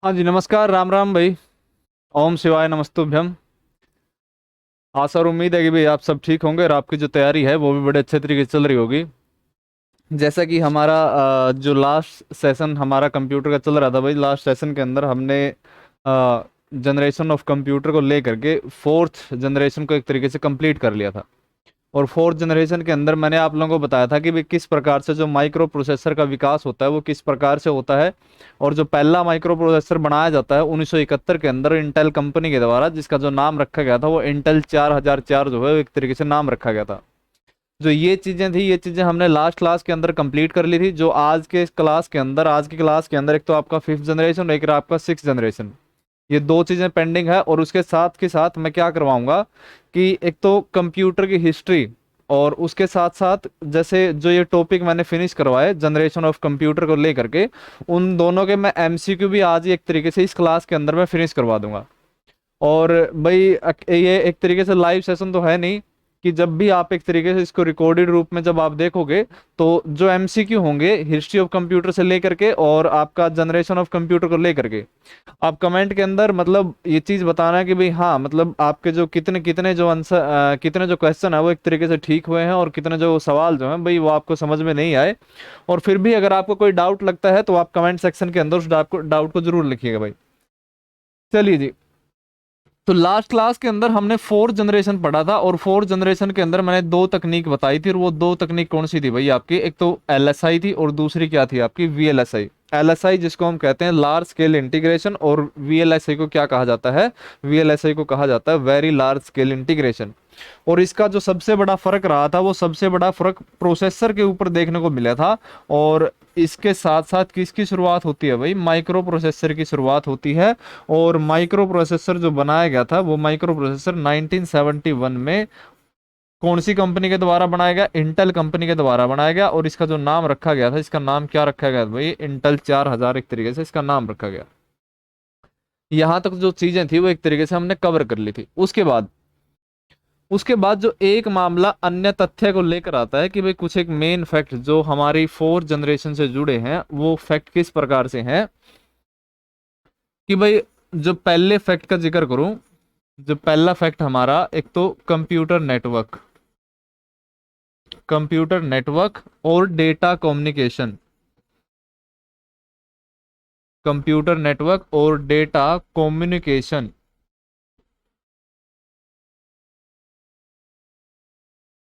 हाँ जी, नमस्कार। राम राम भाई। ओम शिवाय नमस्तुभ्यम। आशा और उम्मीद है कि भाई आप सब ठीक होंगे और आपकी जो तैयारी है वो भी बड़े अच्छे तरीके से चल रही होगी। जैसा कि हमारा जो लास्ट सेशन हमारा कंप्यूटर का चल रहा था भाई, लास्ट सेशन के अंदर हमने जनरेशन ऑफ कंप्यूटर को लेकर के फोर्थ जनरेशन को एक तरीके से कंप्लीट कर लिया था। और फोर्थ जनरेशन के अंदर मैंने आप लोगों को बताया था कि भी किस प्रकार से जो माइक्रो प्रोसेसर का विकास होता है वो किस प्रकार से होता है। और जो पहला माइक्रो प्रोसेसर बनाया जाता है 1971 के अंदर इंटेल कंपनी के द्वारा, जिसका जो नाम रखा गया था वो इंटेल 4004 जो है वो एक तरीके से नाम रखा गया था। जो ये चीजें थी, ये चीजें हमने लास्ट क्लास के अंदर कंप्लीट कर ली थी। जो आज के क्लास के अंदर, आज की क्लास के अंदर एक तो आपका फिफ्थ जनरेशन और एक आपका सिक्स जनरेशन, ये दो चीजें पेंडिंग है। और उसके साथ के साथ मैं क्या करवाऊंगा कि एक तो कंप्यूटर की हिस्ट्री, और उसके साथ साथ जैसे जो ये टॉपिक मैंने फिनिश करवाए जनरेशन ऑफ कंप्यूटर को लेकर के, उन दोनों के मैं एमसीक्यू भी आज ही एक तरीके से इस क्लास के अंदर मैं फिनिश करवा दूंगा। और भाई ये एक तरीके से लाइव सेशन तो है नहीं कि जब भी आप एक तरीके से इसको रिकॉर्डेड रूप में जब आप देखोगे तो जो एमसीक्यू होंगे हिस्ट्री ऑफ कंप्यूटर से लेकर के और आपका जनरेशन ऑफ कंप्यूटर को लेकर के, आप कमेंट के अंदर मतलब ये चीज बताना है कि भाई हाँ, मतलब आपके जो कितने कितने जो आंसर कितने जो क्वेश्चन है वो एक तरीके से ठीक हुए हैं और कितने जो सवाल जो हैं भाई वो आपको समझ में नहीं आए। और फिर भी अगर आपको कोई डाउट लगता है तो आप कमेंट सेक्शन के अंदर उस डाउट को जरूर लिखिएगा भाई। चलिए जी। तो लास्ट क्लास के अंदर हमने फोर्थ जनरेशन पढ़ा था और फोर्थ जनरेशन के अंदर मैंने दो तकनीक बताई थी। और वो दो तकनीक कौन सी थी भाई आपकी? एक तो एलएसआई थी और दूसरी क्या थी आपकी? वीएलएसआई। एलएसआई जिसको हम कहते हैं लार्ज स्केल इंटीग्रेशन, और वीएलएसआई को क्या कहा जाता है? वीएलएसआई को कहा जाता है वेरी लार्ज स्केल इंटीग्रेशन। और इसका जो सबसे बड़ा फर्क रहा था वो सबसे बड़ा फर्क प्रोसेसर के ऊपर देखने को मिला था। और इसके साथ साथ किसकी शुरुआत होती है भाई? माइक्रो प्रोसेसर की शुरुआत होती है। और माइक्रो प्रोसेसर जो बनाया गया था वो माइक्रो प्रोसेसर 1971 में कौन सी कंपनी के द्वारा बनाया गया? इंटेल कंपनी के द्वारा बनाया गया। और इसका जो नाम रखा गया था, इसका नाम क्या रखा गया था भाई? इंटेल 4000 एक तरीके से इसका नाम रखा गया। यहां तक जो चीजें थी वो एक तरीके से हमने कवर कर ली थी। उसके बाद जो एक मामला अन्य तथ्य को लेकर आता है कि भाई कुछ एक मेन फैक्ट जो हमारी फोर्थ जनरेशन से जुड़े हैं, वो फैक्ट किस प्रकार से हैं कि भाई, जो पहले फैक्ट का जिक्र करूं, जो पहला फैक्ट हमारा एक तो कंप्यूटर नेटवर्क और डेटा कम्युनिकेशन। कंप्यूटर नेटवर्क और डेटा कम्युनिकेशन।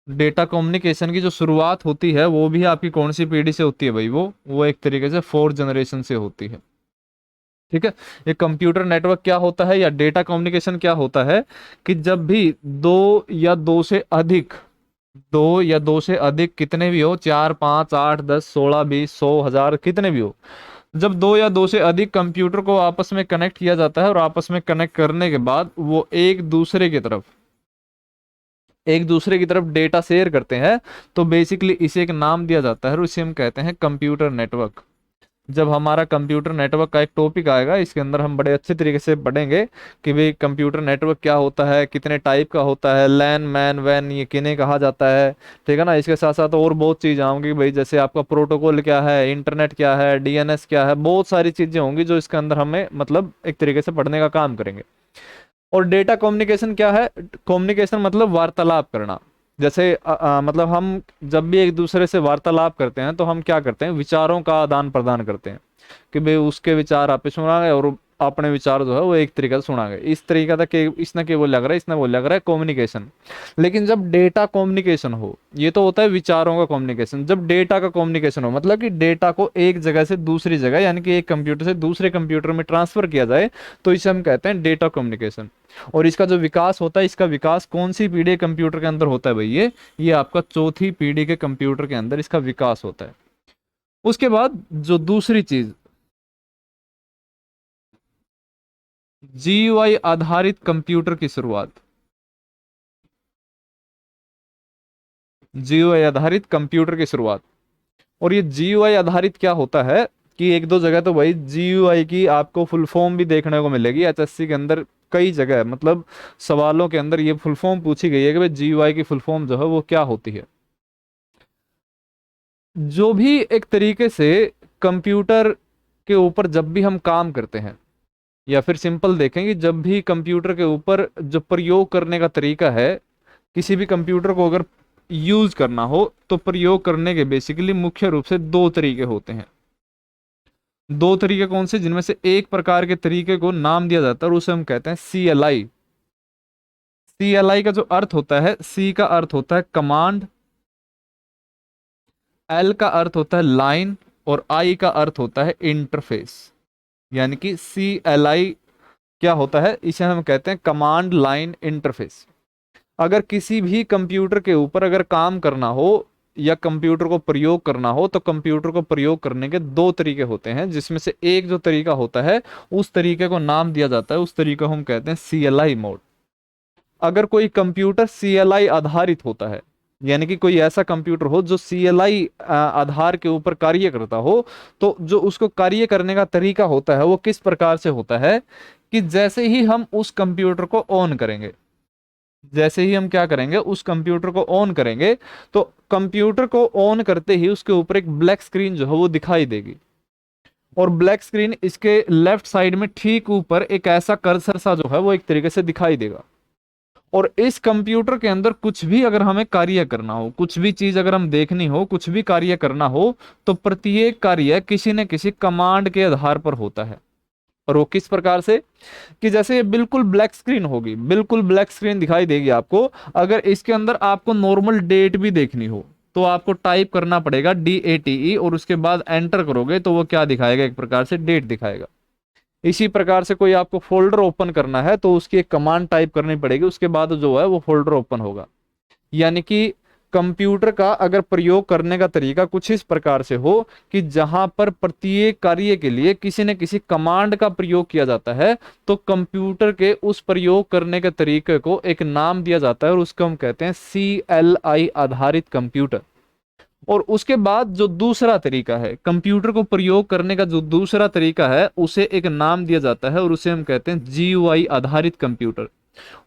डेटा कम्युनिकेशन की जो शुरुआत होती है वो भी आपकी कौन सी पीढ़ी से होती है भाई? वो एक तरीके से फोर्थ जनरेशन से होती है। ठीक है। ये कंप्यूटर नेटवर्क क्या होता है या डेटा कम्युनिकेशन क्या होता है कि जब भी दो या दो से अधिक कितने भी हो, 4 5 8 10 16 20 100 1000 कितने भी हो, जब दो या दो से अधिक कंप्यूटर को आपस में कनेक्ट किया जाता है और आपस में कनेक्ट करने के बाद वो एक दूसरे की तरफ डेटा शेयर करते हैं, तो बेसिकली इसे एक नाम दिया जाता है और इसे हम कहते हैं कंप्यूटर नेटवर्क। जब हमारा कंप्यूटर नेटवर्क का एक टॉपिक आएगा इसके अंदर हम बड़े अच्छे तरीके से पढ़ेंगे कि भाई कंप्यूटर नेटवर्क क्या होता है, कितने टाइप का होता है, लैन मैन वैन ये किन्हें कहा जाता है। ठीक है ना। इसके साथ साथ और बहुत चीज़ आऊंगी भाई, जैसे आपका प्रोटोकॉल क्या है, इंटरनेट क्या है, डीएनएस क्या है, बहुत सारी चीज़ें होंगी जो इसके अंदर हमें मतलब एक तरीके से पढ़ने का काम करेंगे। और डेटा कम्युनिकेशन क्या है? कम्युनिकेशन मतलब वार्तालाप करना। जैसे मतलब हम जब भी एक दूसरे से वार्तालाप करते हैं तो हम क्या करते हैं? विचारों का आदान प्रदान करते हैं कि भाई उसके विचार आप पे सुना गए और अपने विचार जो है वो एक तरीके से सुना गए। इस तरीका था कि इसने क्या बोल लग रहा है, इसने बोल लग रहा है कम्युनिकेशन। लेकिन जब डेटा कम्युनिकेशन हो, ये तो होता है विचारों का कम्युनिकेशन। जब डेटा का कम्युनिकेशन हो मतलब कि डेटा को एक जगह से दूसरी जगह यानी कि एक कंप्यूटर से दूसरे कंप्यूटर में ट्रांसफर किया जाए, तो इसे हम कहते हैं डेटा कम्युनिकेशन। और इसका जो विकास होता है, इसका विकास कौन सी पीढ़ी के कंप्यूटर के अंदर होता है भाई? ये आपका चौथी पीढ़ी के कंप्यूटर के अंदर इसका विकास होता है। उसके बाद जो दूसरी चीज, जीयूआई आधारित कंप्यूटर की शुरुआत। जीयूआई आधारित कंप्यूटर की शुरुआत। और ये जीयूआई आधारित क्या होता है कि एक दो जगह तो भाई जीयूआई की आपको फुल फॉर्म भी देखने को मिलेगी एचएससी के अंदर। कई जगह मतलब सवालों के अंदर ये फुल फॉर्म पूछी गई है कि भाई जीयूआई की फुल फॉर्म जो है वो क्या होती है। जो भी एक तरीके से कंप्यूटर के ऊपर जब भी हम काम करते हैं, या फिर सिंपल देखें कि जब भी कंप्यूटर के ऊपर जो प्रयोग करने का तरीका है, किसी भी कंप्यूटर को अगर यूज करना हो तो प्रयोग करने के बेसिकली मुख्य रूप से दो तरीके होते हैं। दो तरीके कौन से? जिनमें से एक प्रकार के तरीके को नाम दिया जाता है और उसे हम कहते हैं CLI। CLI का जो अर्थ होता है, C का अर्थ होता है कमांड, L का अर्थ होता है लाइन और I का अर्थ होता है इंटरफेस। यानी कि CLI क्या होता है? इसे हम कहते हैं कमांड लाइन इंटरफेस। अगर किसी भी कंप्यूटर के ऊपर अगर काम करना हो या कंप्यूटर को प्रयोग करना हो तो कंप्यूटर को प्रयोग करने के दो तरीके होते हैं, जिसमें से एक जो तरीका होता है उस तरीके को नाम दिया जाता है, उस तरीके को हम कहते हैं CLI मोड। अगर कोई कंप्यूटर CLI आधारित होता है, यानी कि कोई ऐसा कंप्यूटर हो जो CLI आधार के ऊपर कार्य करता हो, तो जो उसको कार्य करने का तरीका होता है वो किस प्रकार से होता है कि जैसे ही हम उस कंप्यूटर को ऑन करेंगे, जैसे ही हम क्या करेंगे, उस कंप्यूटर को ऑन करेंगे, तो कंप्यूटर को ऑन करते ही उसके ऊपर एक ब्लैक स्क्रीन जो है वो दिखाई देगी। और ब्लैक स्क्रीन इसके लेफ्ट साइड में ठीक ऊपर एक ऐसा कर्सर सा जो है वो एक तरीके से दिखाई देगा। और इस कंप्यूटर के अंदर कुछ भी अगर हमें कार्य करना हो, कुछ भी चीज अगर हम देखनी हो, कुछ भी कार्य करना हो, तो प्रत्येक कार्य किसी न किसी कमांड के आधार पर होता है। और वो किस प्रकार से? कि जैसे ये बिल्कुल ब्लैक स्क्रीन होगी, बिल्कुल ब्लैक स्क्रीन दिखाई देगी आपको। अगर इसके अंदर आपको नॉर्मल डेट भी देखनी हो तो आपको टाइप करना पड़ेगा DATE और उसके बाद एंटर करोगे तो वो क्या दिखाएगा? एक प्रकार से डेट दिखाएगा। इसी प्रकार से कोई आपको फोल्डर ओपन करना है तो उसकी एक कमांड टाइप करनी पड़ेगी, उसके बाद जो है वो फोल्डर ओपन होगा। यानी कि कंप्यूटर का अगर प्रयोग करने का तरीका कुछ इस प्रकार से हो कि जहां पर प्रत्येक कार्य के लिए किसी न किसी कमांड का प्रयोग किया जाता है, तो कंप्यूटर के उस प्रयोग करने के तरीके को एक नाम दिया जाता है और उसको हम कहते हैं CLI आधारित कंप्यूटर। और उसके बाद जो दूसरा तरीका है, कंप्यूटर को प्रयोग करने का जो दूसरा तरीका है, उसे एक नाम दिया जाता है और उसे हम कहते हैं GUI आधारित कंप्यूटर।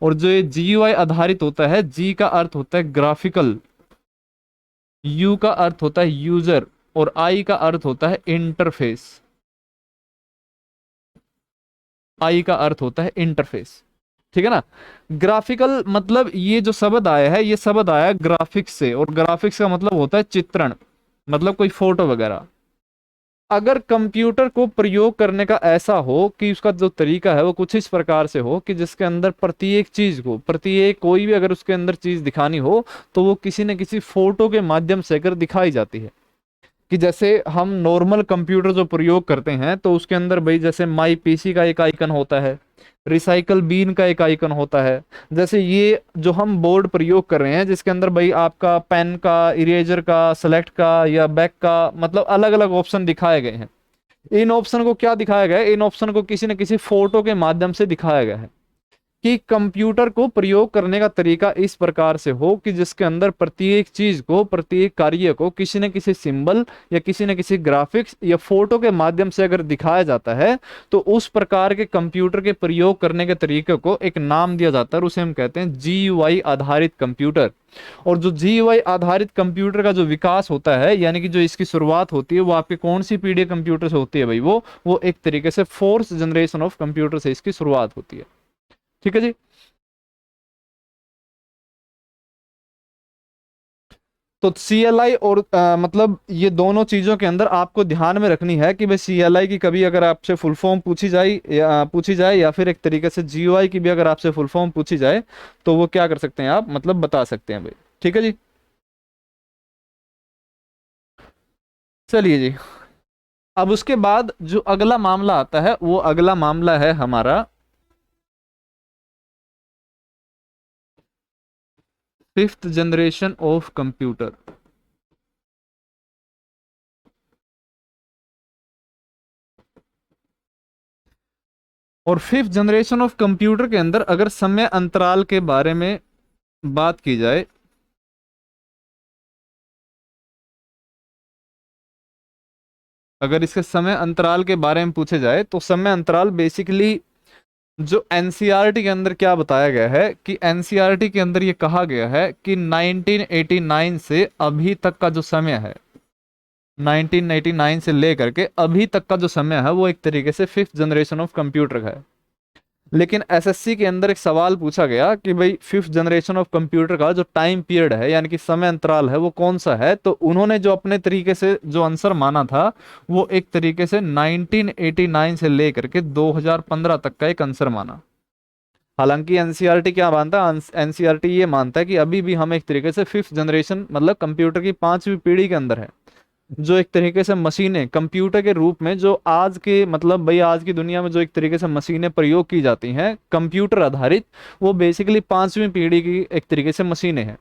और जो ये GUI आधारित होता है, G का अर्थ होता है ग्राफिकल, U का अर्थ होता है यूजर और I का अर्थ होता है इंटरफेस। I का अर्थ होता है इंटरफेस, ठीक है ना। ग्राफिकल मतलब ये जो शब्द आया है, ये शब्द आया ग्राफिक्स से, और ग्राफिक्स का मतलब होता है चित्रण, मतलब कोई फोटो वगैरह। अगर कंप्यूटर को प्रयोग करने का ऐसा हो कि उसका जो तरीका है वो कुछ इस प्रकार से हो कि जिसके अंदर प्रत्येक चीज को, प्रत्येक कोई भी अगर उसके अंदर चीज दिखानी हो तो वो किसी न किसी फोटो के माध्यम से अगर दिखाई जाती है। कि जैसे हम नॉर्मल कंप्यूटर जो प्रयोग करते हैं तो उसके अंदर भाई जैसे माई पीसी का एक आइकन होता है, रिसाइकल बीन का एक आइकन होता है। जैसे ये जो हम बोर्ड प्रयोग कर रहे हैं जिसके अंदर भाई आपका पेन का, इरेजर का, सेलेक्ट का या बैक का, मतलब अलग अलग ऑप्शन दिखाए गए हैं। इन ऑप्शन को क्या दिखाया गया है? इन ऑप्शन को किसी न किसी फोटो के माध्यम से दिखाया गया है। कि कंप्यूटर को प्रयोग करने का तरीका इस प्रकार से हो कि जिसके अंदर प्रत्येक चीज को, प्रत्येक कार्य को किसी न किसी सिंबल या किसी न किसी ग्राफिक्स या फोटो के माध्यम से अगर दिखाया जाता है, तो उस प्रकार के कंप्यूटर के प्रयोग करने के तरीके को एक नाम दिया जाता है और उसे हम कहते हैं GUI आधारित कंप्यूटर। और जो GUI आधारित कंप्यूटर का जो विकास होता है, यानी कि जो इसकी शुरुआत होती है, वो आपके कौन सी पीढ़ी कंप्यूटर से होती है भाई? वो एक तरीके से फोर्थ जनरेशन ऑफ कंप्यूटर से इसकी शुरुआत होती है। ठीक है जी। तो CLI और मतलब ये दोनों चीजों के अंदर आपको ध्यान में रखनी है कि भाई CLI की कभी अगर आपसे फुल फॉर्म पूछी जाए या फिर एक तरीके से GUI की भी अगर आपसे फुल फॉर्म पूछी जाए तो वो क्या कर सकते हैं आप, मतलब बता सकते हैं भाई। ठीक है जी। चलिए जी, अब उसके बाद जो अगला मामला आता है वो अगला मामला है हमारा फिफ्थ जनरेशन ऑफ कंप्यूटर। और फिफ्थ जनरेशन ऑफ कंप्यूटर के अंदर अगर समय अंतराल के बारे में बात की जाए, अगर इसके समय अंतराल के बारे में पूछे जाए तो समय अंतराल बेसिकली जो एनसीईआरटी के अंदर क्या बताया गया है कि एनसीईआरटी के अंदर ये कहा गया है कि 1989 से अभी तक का जो समय है, 1989 से लेकर के अभी तक का जो समय है वो एक तरीके से 5th जनरेशन ऑफ कंप्यूटर का है। लेकिन एसएससी के अंदर एक सवाल पूछा गया कि भाई 5th जनरेशन ऑफ कंप्यूटर का जो टाइम पीरियड है यानी कि समय अंतराल है वो कौन सा है, तो उन्होंने जो अपने तरीके से जो आंसर माना था वो एक तरीके से 1989 से लेकर के 2015 तक का एक आंसर माना। हालांकि एनसीईआरटी क्या मानता है, एनसीईआरटी ये मानता है कि अभी भी हम एक तरीके से 5th जनरेशन मतलब कंप्यूटर की 5वीं पीढ़ी के अंदर है। जो एक तरीके से मशीनें कंप्यूटर के रूप में जो आज के मतलब भाई आज की दुनिया में जो एक तरीके से मशीनें प्रयोग की जाती हैं कंप्यूटर आधारित, वो बेसिकली 5वीं पीढ़ी की एक तरीके से मशीनें हैं।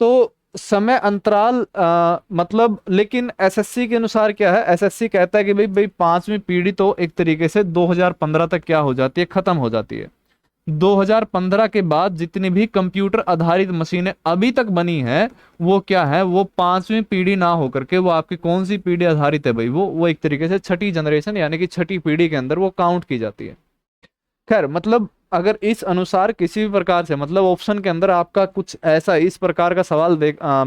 तो समय अंतराल मतलब लेकिन एसएससी के अनुसार क्या है, एसएससी कहता है कि भाई भाई 5वीं पीढ़ी तो एक तरीके से 2015 तक क्या हो जाती है, खत्म हो जाती है। 2015 के बाद जितनी भी कंप्यूटर आधारित मशीनें अभी तक बनी हैं वो क्या है, वो 5वीं पीढ़ी ना होकर के वो आपकी कौन सी पीढ़ी आधारित है भाई, वो एक तरीके से छठी जनरेशन यानी कि छठी पीढ़ी के अंदर वो काउंट की जाती है। खैर मतलब अगर इस अनुसार किसी भी प्रकार से मतलब ऑप्शन के अंदर आपका कुछ ऐसा इस प्रकार का सवाल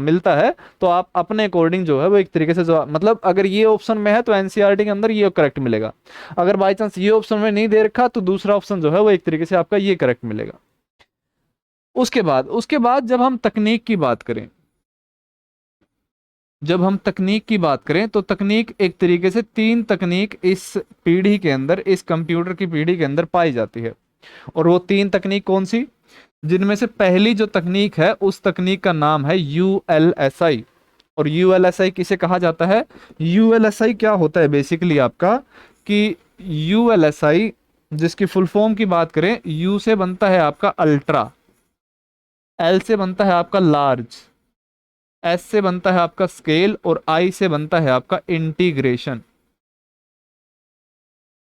मिलता है तो आप अपने अकॉर्डिंग जो है वो एक तरीके से जो मतलब अगर ये ऑप्शन में है तो एनसीईआरटी के अंदर ये करेक्ट मिलेगा। अगर बाई चांस ये ऑप्शन में नहीं दे रखा तो दूसरा ऑप्शन जो है वो एक तरीके से आपका ये करेक्ट मिलेगा। उसके बाद जब हम तकनीक की बात करें, जब हम तकनीक की बात करें तो तकनीक एक तरीके से 3 तकनीक इस पीढ़ी के अंदर इस कंप्यूटर की पीढ़ी के अंदर पाई जाती है। और वो 3 तकनीक कौन सी, जिनमें से पहली जो तकनीक है उस तकनीक का नाम है यूएलएसआई। और यूएलएसआई किसे कहा जाता है, यूएलएसआई क्या होता है बेसिकली आपका कि यूएलएसआई जिसकी फुल फॉर्म की बात करें, यू से बनता है आपका अल्ट्रा, एल से बनता है आपका लार्ज, एस से बनता है आपका स्केल और आई से बनता है आपका इंटीग्रेशन।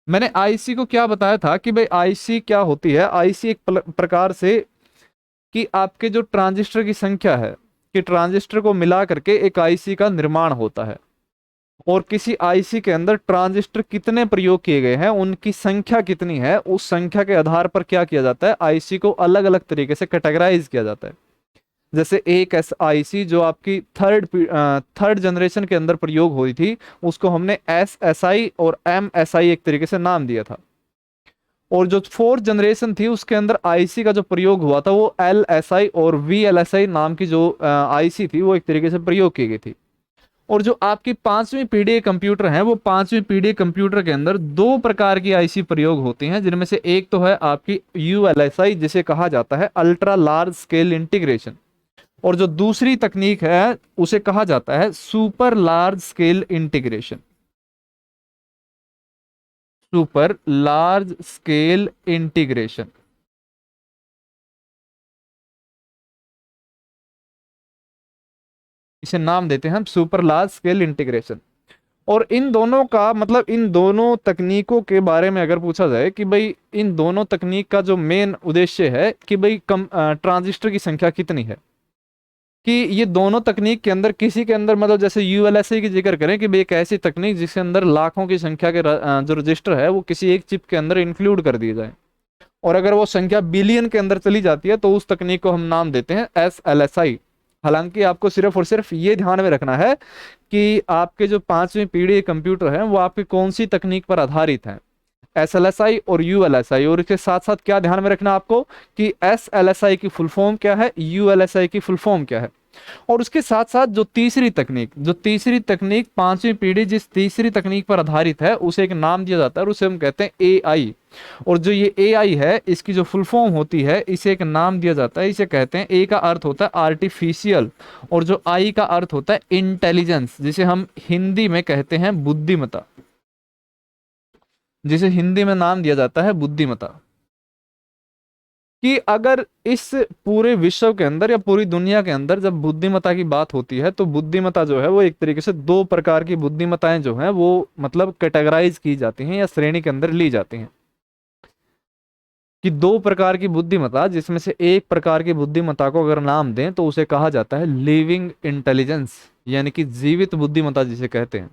मैंने आईसी को क्या बताया था कि भाई आईसी क्या होती है, आईसी एक प्रकार से कि आपके जो ट्रांजिस्टर की संख्या है कि ट्रांजिस्टर को मिला करके एक आईसी का निर्माण होता है। और किसी आईसी के अंदर ट्रांजिस्टर कितने प्रयोग किए गए हैं, उनकी संख्या कितनी है, उस संख्या के आधार पर क्या किया जाता है, आईसी को अलग अलग तरीके से कैटेगराइज किया जाता है। जैसे एक आईसी जो आपकी थर्ड जनरेशन के अंदर प्रयोग हुई थी उसको हमने एसएसआई और एमएसआई एक तरीके से नाम दिया था। और जो 4th जनरेशन थी उसके अंदर आईसी का जो प्रयोग हुआ था वो एलएसआई और वीएलएसआई नाम की जो आईसी थी वो एक तरीके से प्रयोग की गई थी। और जो आपकी 5वीं पीढ़ी कंप्यूटर है वो 5वीं पीढ़ी कंप्यूटर के अंदर 2 प्रकार की आईसी प्रयोग होती हैं, जिनमें से एक तो है आपकी यूएलएसआई जिसे कहा जाता है अल्ट्रा लार्ज स्केल इंटीग्रेशन, और जो दूसरी तकनीक है उसे कहा जाता है super large scale integration, super large scale integration. इसे नाम देते हैं हम सुपर लार्ज स्केल इंटीग्रेशन। और इन दोनों का मतलब इन दोनों तकनीकों के बारे में अगर पूछा जाए कि भाई इन दोनों तकनीक का जो मेन उद्देश्य है कि भाई ट्रांजिस्टर की संख्या कितनी है, कि ये दोनों तकनीक के अंदर किसी के अंदर मतलब जैसे यूएलएसए की जिक्र करें कि भाई एक ऐसी तकनीक जिसके अंदर लाखों की संख्या के जो रजिस्टर है वो किसी एक चिप के अंदर इंक्लूड कर दिए जाए, और अगर वो संख्या बिलियन के अंदर चली जाती है तो उस तकनीक को हम नाम देते हैं एसएलएसआई। हालांकि आपको सिर्फ और सिर्फ ये ध्यान में रखना है कि आपके जो 5वीं पीढ़ी कंप्यूटर है वो आपकी कौन सी तकनीक पर आधारित है, एसएलएसआई और यूएलएसआई। और इसके साथ साथ क्या ध्यान में रखना आपको कि एसएलएसआई की फुल फॉर्म क्या है, यूएलएसआई की फुल फॉर्म क्या है। और उसके साथ साथ जो तीसरी तकनीक 5वीं पीढ़ी जिस तीसरी तकनीक पर आधारित है उसे एक नाम दिया जाता है और उसे हम कहते हैं एआई। और जो ये एआई है इसकी जो फुल फॉर्म होती है इसे एक नाम दिया जाता है, इसे कहते हैं, ए का अर्थ होता है आर्टिफिशियल और जो आई का अर्थ होता है इंटेलिजेंस, जिसे हम हिंदी में कहते हैं बुद्धिमत्ता, जिसे हिंदी में नाम दिया जाता है बुद्धिमत्ता। कि अगर इस पूरे विश्व के अंदर या पूरी दुनिया के अंदर जब बुद्धिमत्ता की बात होती है तो बुद्धिमत्ता जो है वो एक तरीके से 2 प्रकार की बुद्धिमत्ताएं जो हैं वो मतलब कैटेगराइज की जाती हैं या श्रेणी के अंदर ली जाती हैं। कि 2 प्रकार की बुद्धिमत्ता जिसमें से एक प्रकार की बुद्धिमत्ता को अगर नाम दें तो उसे कहा जाता है लिविंग इंटेलिजेंस यानी कि जीवित बुद्धिमत्ता जिसे कहते हैं।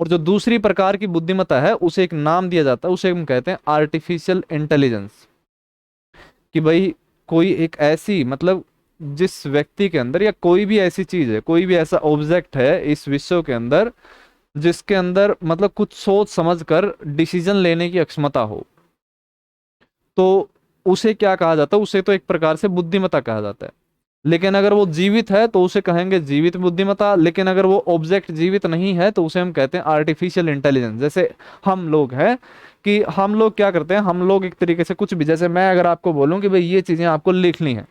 और जो दूसरी प्रकार की बुद्धिमत्ता है उसे एक नाम दिया जाता है, उसे हम कहते हैं आर्टिफिशियल इंटेलिजेंस। कि भाई कोई एक ऐसी मतलब जिस व्यक्ति के अंदर या कोई भी ऐसी चीज है, कोई भी ऐसा ऑब्जेक्ट है इस विश्व के अंदर जिसके अंदर मतलब कुछ सोच समझ कर डिसीजन लेने की अक्षमता हो, तो उसे क्या कहा जाता है? उसे तो एक प्रकार से बुद्धिमत्ता कहा जाता है। लेकिन अगर वो जीवित है तो उसे कहेंगे जीवित बुद्धिमत्ता, लेकिन अगर वो ऑब्जेक्ट जीवित नहीं है तो उसे हम कहते हैं आर्टिफिशियल इंटेलिजेंस। जैसे हम लोग हैं कि हम लोग क्या करते हैं, हम लोग एक तरीके से कुछ भी, जैसे मैं अगर आपको बोलूं कि भाई ये चीजें आपको लिखनी है,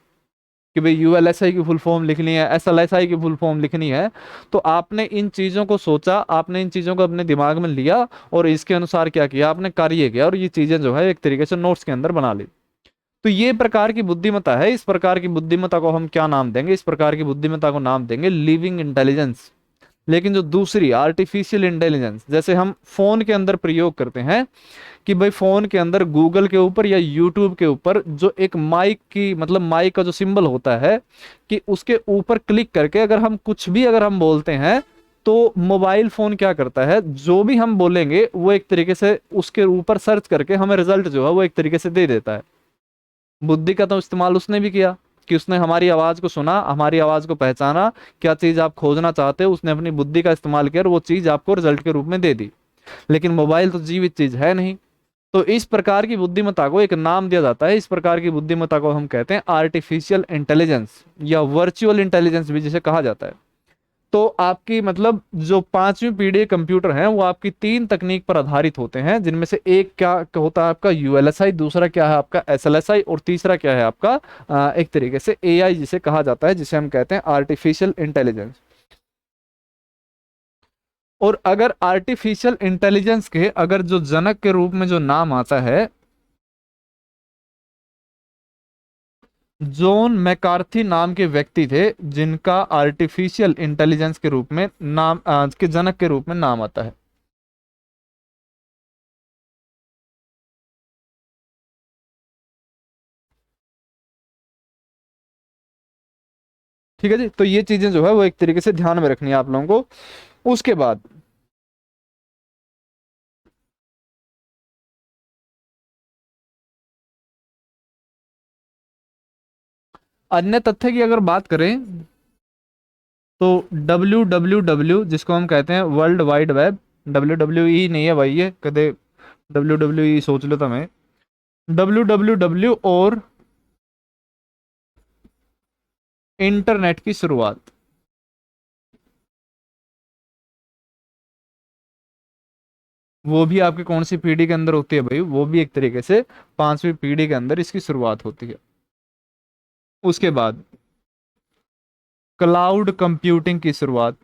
कि भाई यूएलएसआई की फुल फॉर्म लिखनी है, एसएलएसआई की फुल फॉर्म लिखनी है, तो आपने इन चीजों को सोचा, आपने इन चीजों को अपने दिमाग में लिया और इसके अनुसार क्या किया, आपने कार्य किया और ये चीजें जो है एक तरीके से नोट्स के अंदर बना ली। तो ये प्रकार की बुद्धिमत्ता है। इस प्रकार की बुद्धिमत्ता को हम क्या नाम देंगे? इस प्रकार की बुद्धिमत्ता को नाम देंगे लिविंग इंटेलिजेंस। लेकिन जो दूसरी आर्टिफिशियल इंटेलिजेंस, जैसे हम फोन के अंदर प्रयोग करते हैं कि भाई फोन के अंदर गूगल के ऊपर या यूट्यूब के ऊपर जो एक माइक की मतलब माइक का जो सिंबल होता है कि उसके ऊपर क्लिक करके अगर हम कुछ भी अगर हम बोलते हैं तो मोबाइल फोन क्या करता है, जो भी हम बोलेंगे वो एक तरीके से उसके ऊपर सर्च करके हमें रिजल्ट जो है वो एक तरीके से दे देता है। बुद्धि का तो इस्तेमाल उसने भी किया कि उसने हमारी आवाज को सुना, हमारी आवाज को पहचाना, क्या चीज आप खोजना चाहते हो, उसने अपनी बुद्धि का इस्तेमाल किया और वो चीज आपको रिजल्ट के रूप में दे दी। लेकिन मोबाइल तो जीवित चीज है नहीं। तो इस प्रकार की बुद्धिमत्ता को एक नाम दिया जाता है। इस प्रकार की बुद्धिमत्ता को हम कहते हैं आर्टिफिशियल इंटेलिजेंस या वर्चुअल इंटेलिजेंस भी जिसे कहा जाता है। तो आपकी मतलब जो पांचवी पीढ़ी कंप्यूटर हैं वो आपकी तीन तकनीक पर आधारित होते हैं, जिनमें से एक क्या होता है आपका यूएलएसआई, दूसरा क्या है आपका एसएलएसआई और तीसरा क्या है आपका एक तरीके से एआई जिसे कहा जाता है, जिसे हम कहते हैं आर्टिफिशियल इंटेलिजेंस। और अगर आर्टिफिशियल इंटेलिजेंस के अगर जो जनक के रूप में जो नाम आता है, जॉन मैकार्थी नाम के व्यक्ति थे जिनका आर्टिफिशियल इंटेलिजेंस के रूप में नाम के जनक के रूप में नाम आता है। ठीक है जी, तो ये चीजें जो है वो एक तरीके से ध्यान में रखनी है आप लोगों को। उसके बाद अन्य तथ्य की अगर बात करें तो www जिसको हम कहते हैं वर्ल्ड वाइड वेब, WWE नहीं है भाई, ये कदे WWE सोच लो तो मैं www और इंटरनेट की शुरुआत, वो भी आपकी कौन सी पीढ़ी के अंदर होती है भाई? वो भी एक तरीके से पांचवी पीढ़ी के अंदर इसकी शुरुआत होती है। उसके बाद क्लाउड कंप्यूटिंग की शुरुआत।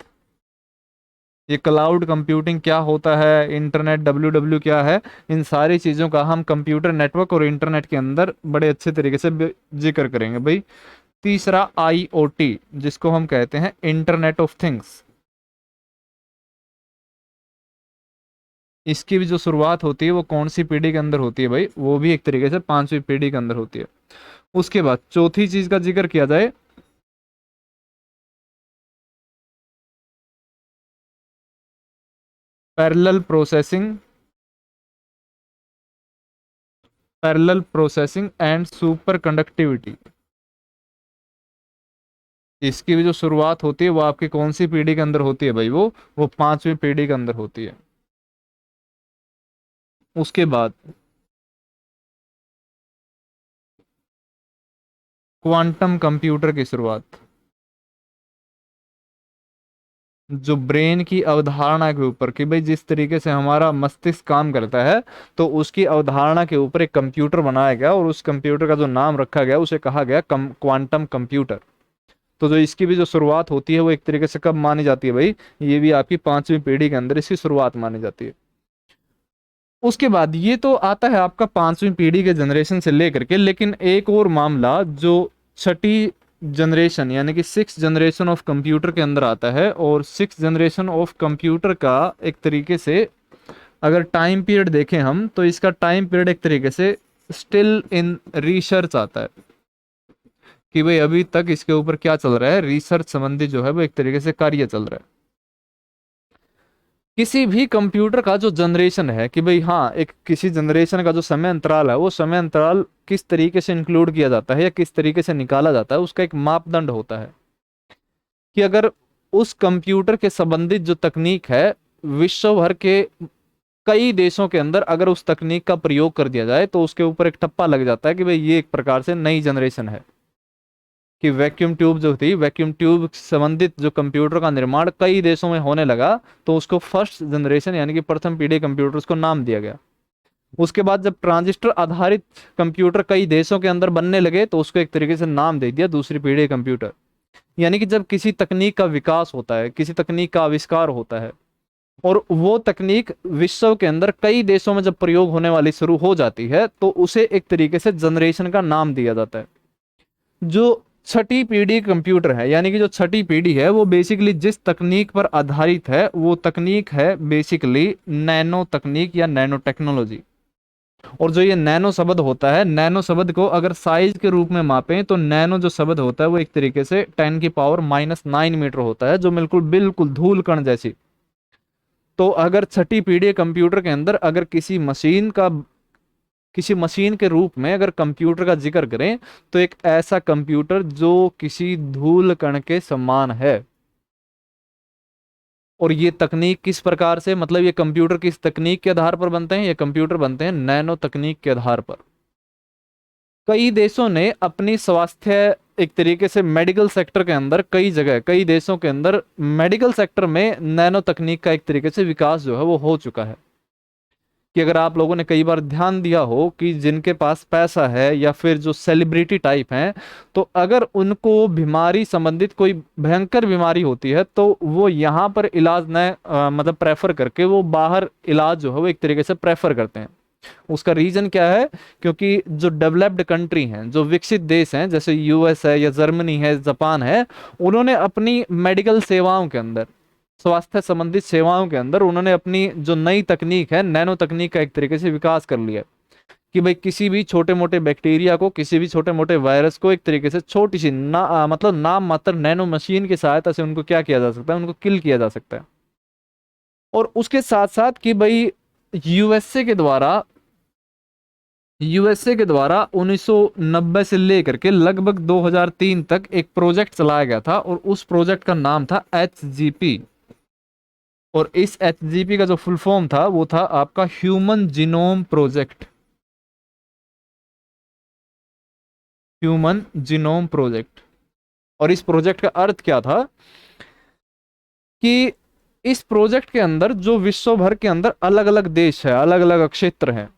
ये क्लाउड कंप्यूटिंग क्या होता है, इंटरनेट डब्ल्यू क्या है, इन सारी चीज़ों का हम कंप्यूटर नेटवर्क और इंटरनेट के अंदर बड़े अच्छे तरीके से जिक्र करेंगे भाई। तीसरा आईओटी जिसको हम कहते हैं इंटरनेट ऑफ थिंग्स, इसकी भी जो शुरुआत होती है वो कौन सी पीढ़ी के अंदर होती है भाई? वो भी एक तरीके से पांचवी पीढ़ी के अंदर होती है। उसके बाद चौथी चीज का जिक्र किया जाए, parallel processing, parallel processing and super conductivity. इसकी भी जो शुरुआत होती है वो आपकी कौन सी पीढ़ी के अंदर होती है भाई? वो पांचवी पीढ़ी के अंदर होती है। उसके बाद क्वांटम कंप्यूटर की शुरुआत, जो ब्रेन की अवधारणा के ऊपर कि भाई जिस तरीके से हमारा मस्तिष्क काम करता है, तो उसकी अवधारणा के ऊपर एक कंप्यूटर बनाया गया और उस कंप्यूटर का जो नाम रखा गया उसे कहा गया क्वांटम कंप्यूटर। तो जो इसकी भी जो शुरुआत होती है वो एक तरीके से कब मानी जाती है भाई? ये भी आपकी पांचवी पीढ़ी के अंदर इसकी शुरुआत मानी जाती है। उसके बाद ये तो आता है आपका पांचवी पीढ़ी के जनरेशन से लेकर के, लेकिन एक और मामला जो छठी जनरेशन यानी कि सिक्स जनरेशन ऑफ कंप्यूटर के अंदर आता है, और सिक्स जनरेशन ऑफ कंप्यूटर का एक तरीके से अगर टाइम पीरियड देखें हम तो इसका टाइम पीरियड एक तरीके से स्टिल इन रिसर्च आता है कि भाई अभी तक इसके ऊपर क्या चल रहा है, रिसर्च संबंधी जो है वो एक तरीके से कार्य चल रहा है। किसी भी कंप्यूटर का जो जनरेशन है कि भाई हाँ, एक किसी जनरेशन का जो समय अंतराल है, वो समय अंतराल किस तरीके से इंक्लूड किया जाता है या किस तरीके से निकाला जाता है, उसका एक मापदंड होता है कि अगर उस कंप्यूटर के संबंधित जो तकनीक है विश्व भर के कई देशों के अंदर अगर उस तकनीक का प्रयोग कर दिया जाए तो उसके ऊपर एक ठप्पा लग जाता है कि भाई ये एक प्रकार से नई जनरेशन है। कि वैक्यूम ट्यूब जो थी, वैक्यूम ट्यूब संबंधित जो कंप्यूटर का निर्माण कई देशों में होने लगा, तो उसको फर्स्ट जनरेशन यानी कि प्रथम पीढ़ी कंप्यूटर्स को नाम दिया गया। उसके बाद जब ट्रांजिस्टर आधारित कंप्यूटर कई देशों के अंदर बनने लगे तो उसको एक तरीके से नाम दे दिया दूसरी पीढ़ी कंप्यूटर। यानी कि जब किसी तकनीक का विकास होता है, किसी तकनीक का आविष्कार होता है और वो तकनीक विश्व के अंदर कई देशों में जब प्रयोग होने वाली शुरू हो जाती है तो उसे एक तरीके से जनरेशन का नाम दिया जाता है। जो छठी पीढ़ी कंप्यूटर है यानी कि जो छठी पीढ़ी है वो बेसिकली जिस तकनीक पर आधारित है वो तकनीक है बेसिकली नैनो तकनीक या नैनो टेक्नोलॉजी। और जो ये नैनो शब्द होता है, नैनो शब्द को अगर साइज के रूप में मापें तो नैनो जो शब्द होता है वो एक तरीके से 10⁻⁹ मीटर होता है, जो बिल्कुल बिल्कुल धूल कण जैसी। तो अगर छठी पीढ़ी कंप्यूटर के अंदर अगर किसी मशीन के रूप में अगर कंप्यूटर का जिक्र करें तो एक ऐसा कंप्यूटर जो किसी धूल कण के समान है। और ये तकनीक किस प्रकार से, मतलब ये कंप्यूटर किस तकनीक के आधार पर बनते हैं? ये कंप्यूटर बनते हैं नैनो तकनीक के आधार पर। कई देशों ने अपनी स्वास्थ्य एक तरीके से मेडिकल सेक्टर के अंदर कई जगह कई देशों के अंदर मेडिकल सेक्टर में नैनो तकनीक का एक तरीके से विकास जो है वो हो चुका है। कि अगर आप लोगों ने कई बार ध्यान दिया हो कि जिनके पास पैसा है या फिर जो सेलिब्रिटी टाइप हैं, तो अगर उनको बीमारी संबंधित कोई भयंकर बीमारी होती है तो वो यहाँ पर इलाज न मतलब प्रेफर करके वो बाहर इलाज जो है वो एक तरीके से प्रेफर करते हैं। उसका रीजन क्या है? क्योंकि जो डेवलप्ड कंट्री हैं, जो विकसित देश हैं, जैसे यूएस है या जर्मनी है, जापान है, उन्होंने अपनी मेडिकल सेवाओं के अंदर, स्वास्थ्य संबंधित सेवाओं के अंदर उन्होंने अपनी जो नई तकनीक है नैनो तकनीक का एक तरीके से विकास कर लिया। कि भाई किसी भी छोटे मोटे बैक्टीरिया को, किसी भी छोटे मोटे वायरस को एक तरीके से छोटी सी मतलब नाम मात्र नैनो मशीन की सहायता से उनको क्या किया जा सकता है, उनको किल किया जा सकता है। और उसके साथ साथ कि भाई यूएसए के द्वारा 1990 से लेकर के लगभग 2003 तक एक प्रोजेक्ट चलाया गया था और उस प्रोजेक्ट का नाम था HGP। और इस HGP का जो फुल फॉर्म था वो था आपका human genome project. Human genome project. और इस प्रोजेक्ट का अर्थ क्या था कि इस प्रोजेक्ट के अंदर जो विश्व भर के अंदर अलग अलग देश है, अलग अलग क्षेत्र हैं,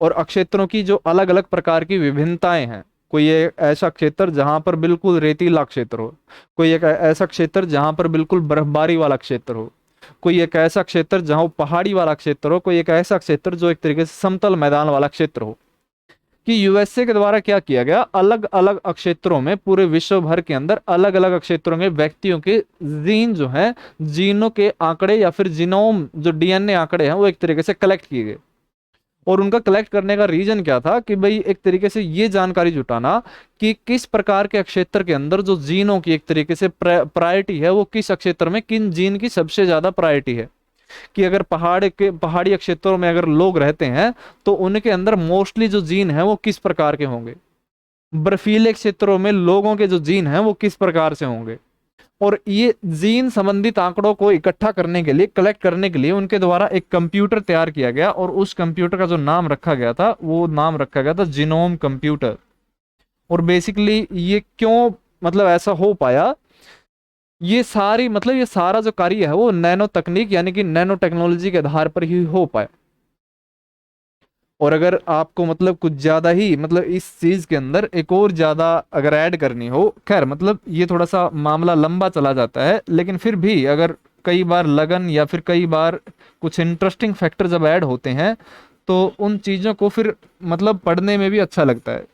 और अक्षेत्रों की जो अलग अलग प्रकार की विभिन्नताएं हैं। कोई एक ऐसा क्षेत्र जहां पर बिल्कुल रेतीला क्षेत्र हो, कोई एक ऐसा क्षेत्र जहां पर बिल्कुल बर्फबारी वाला क्षेत्र हो, कोई एक ऐसा क्षेत्र जहां पहाड़ी वाला क्षेत्र हो, कोई एक ऐसा क्षेत्र जो एक तरीके से समतल मैदान वाला क्षेत्र हो। कि यूएसए के द्वारा क्या किया गया, अलग अलग क्षेत्रों में पूरे विश्व भर के अंदर अलग अलग क्षेत्रों में व्यक्तियों के जीन जो है, जीनों के आंकड़े या फिर जीनोम जो डीएनए आंकड़े हैं वो एक तरीके से कलेक्ट किए गए। और उनका कलेक्ट करने का रीजन क्या था कि भाई एक तरीके से ये जानकारी जुटाना कि किस प्रकार के क्षेत्र के अंदर जो जीनों की एक तरीके से प्रायोरिटी है, वो किस क्षेत्र में किन जीन की सबसे ज्यादा प्रायोरिटी है। कि अगर पहाड़ी क्षेत्रों में अगर लोग रहते हैं तो उनके अंदर मोस्टली जो जीन है वो किस प्रकार के होंगे, बर्फीले क्षेत्रों में लोगों के जो जीन है वो किस प्रकार से होंगे। और ये जीन संबंधित आंकड़ों को इकट्ठा करने के लिए, कलेक्ट करने के लिए उनके द्वारा एक कंप्यूटर तैयार किया गया और उस कंप्यूटर का जो नाम रखा गया था वो नाम रखा गया था जीनोम कंप्यूटर। और बेसिकली ये क्यों मतलब ऐसा हो पाया, ये सारा जो कार्य है वो नैनो तकनीक यानी कि नैनो टेक्नोलॉजी के आधार पर ही हो पाया। और अगर आपको मतलब कुछ ज्यादा ही मतलब इस चीज के अंदर एक और ज्यादा अगर ऐड करनी हो, खैर मतलब ये थोड़ा सा मामला लंबा चला जाता है, लेकिन फिर भी अगर कई बार लगन या फिर कई बार कुछ इंटरेस्टिंग फैक्टर जब ऐड होते हैं तो उन चीजों को फिर मतलब पढ़ने में भी अच्छा लगता है।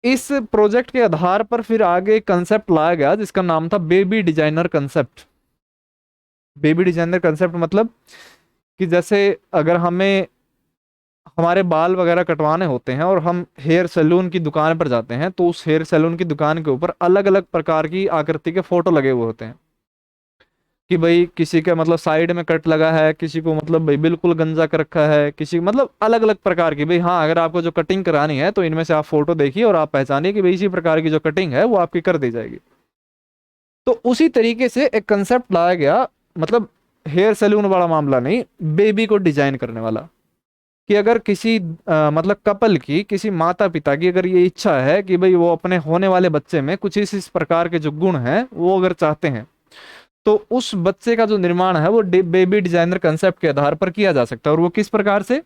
इस प्रोजेक्ट के आधार पर फिर आगे कंसेप्ट लाया गया जिसका नाम था baby designer concept. Baby designer concept मतलब कि जैसे अगर हमें हमारे बाल वगैरह कटवाने होते हैं और हम हेयर सैलून की दुकान पर जाते हैं तो उस हेयर सैलून की दुकान के ऊपर अलग अलग प्रकार की आकृति के फोटो लगे हुए होते हैं। कि भाई किसी का मतलब साइड में कट लगा है, किसी को मतलब भाई बिल्कुल गंजा कर रखा है, किसी मतलब अलग अलग प्रकार की। भाई हाँ, अगर आपको जो कटिंग करानी है तो इनमें से आप फोटो देखिए और आप पहचानिए कि भाई इसी प्रकार की जो कटिंग है वो आपकी कर दी जाएगी। तो उसी तरीके से एक कंसेप्ट लाया गया, मतलब हेयर सैलून वाला मामला नहीं, बेबी को डिजाइन करने वाला। कि अगर किसी मतलब कपल की, किसी माता पिता की अगर ये इच्छा है कि भाई वो अपने होने वाले बच्चे में कुछ इस प्रकार के जो गुण हैं वो अगर चाहते हैं, तो उस बच्चे का जो निर्माण है वो बेबी डिजाइनर कंसेप्ट के आधार पर किया जा सकता है। और वो किस प्रकार से,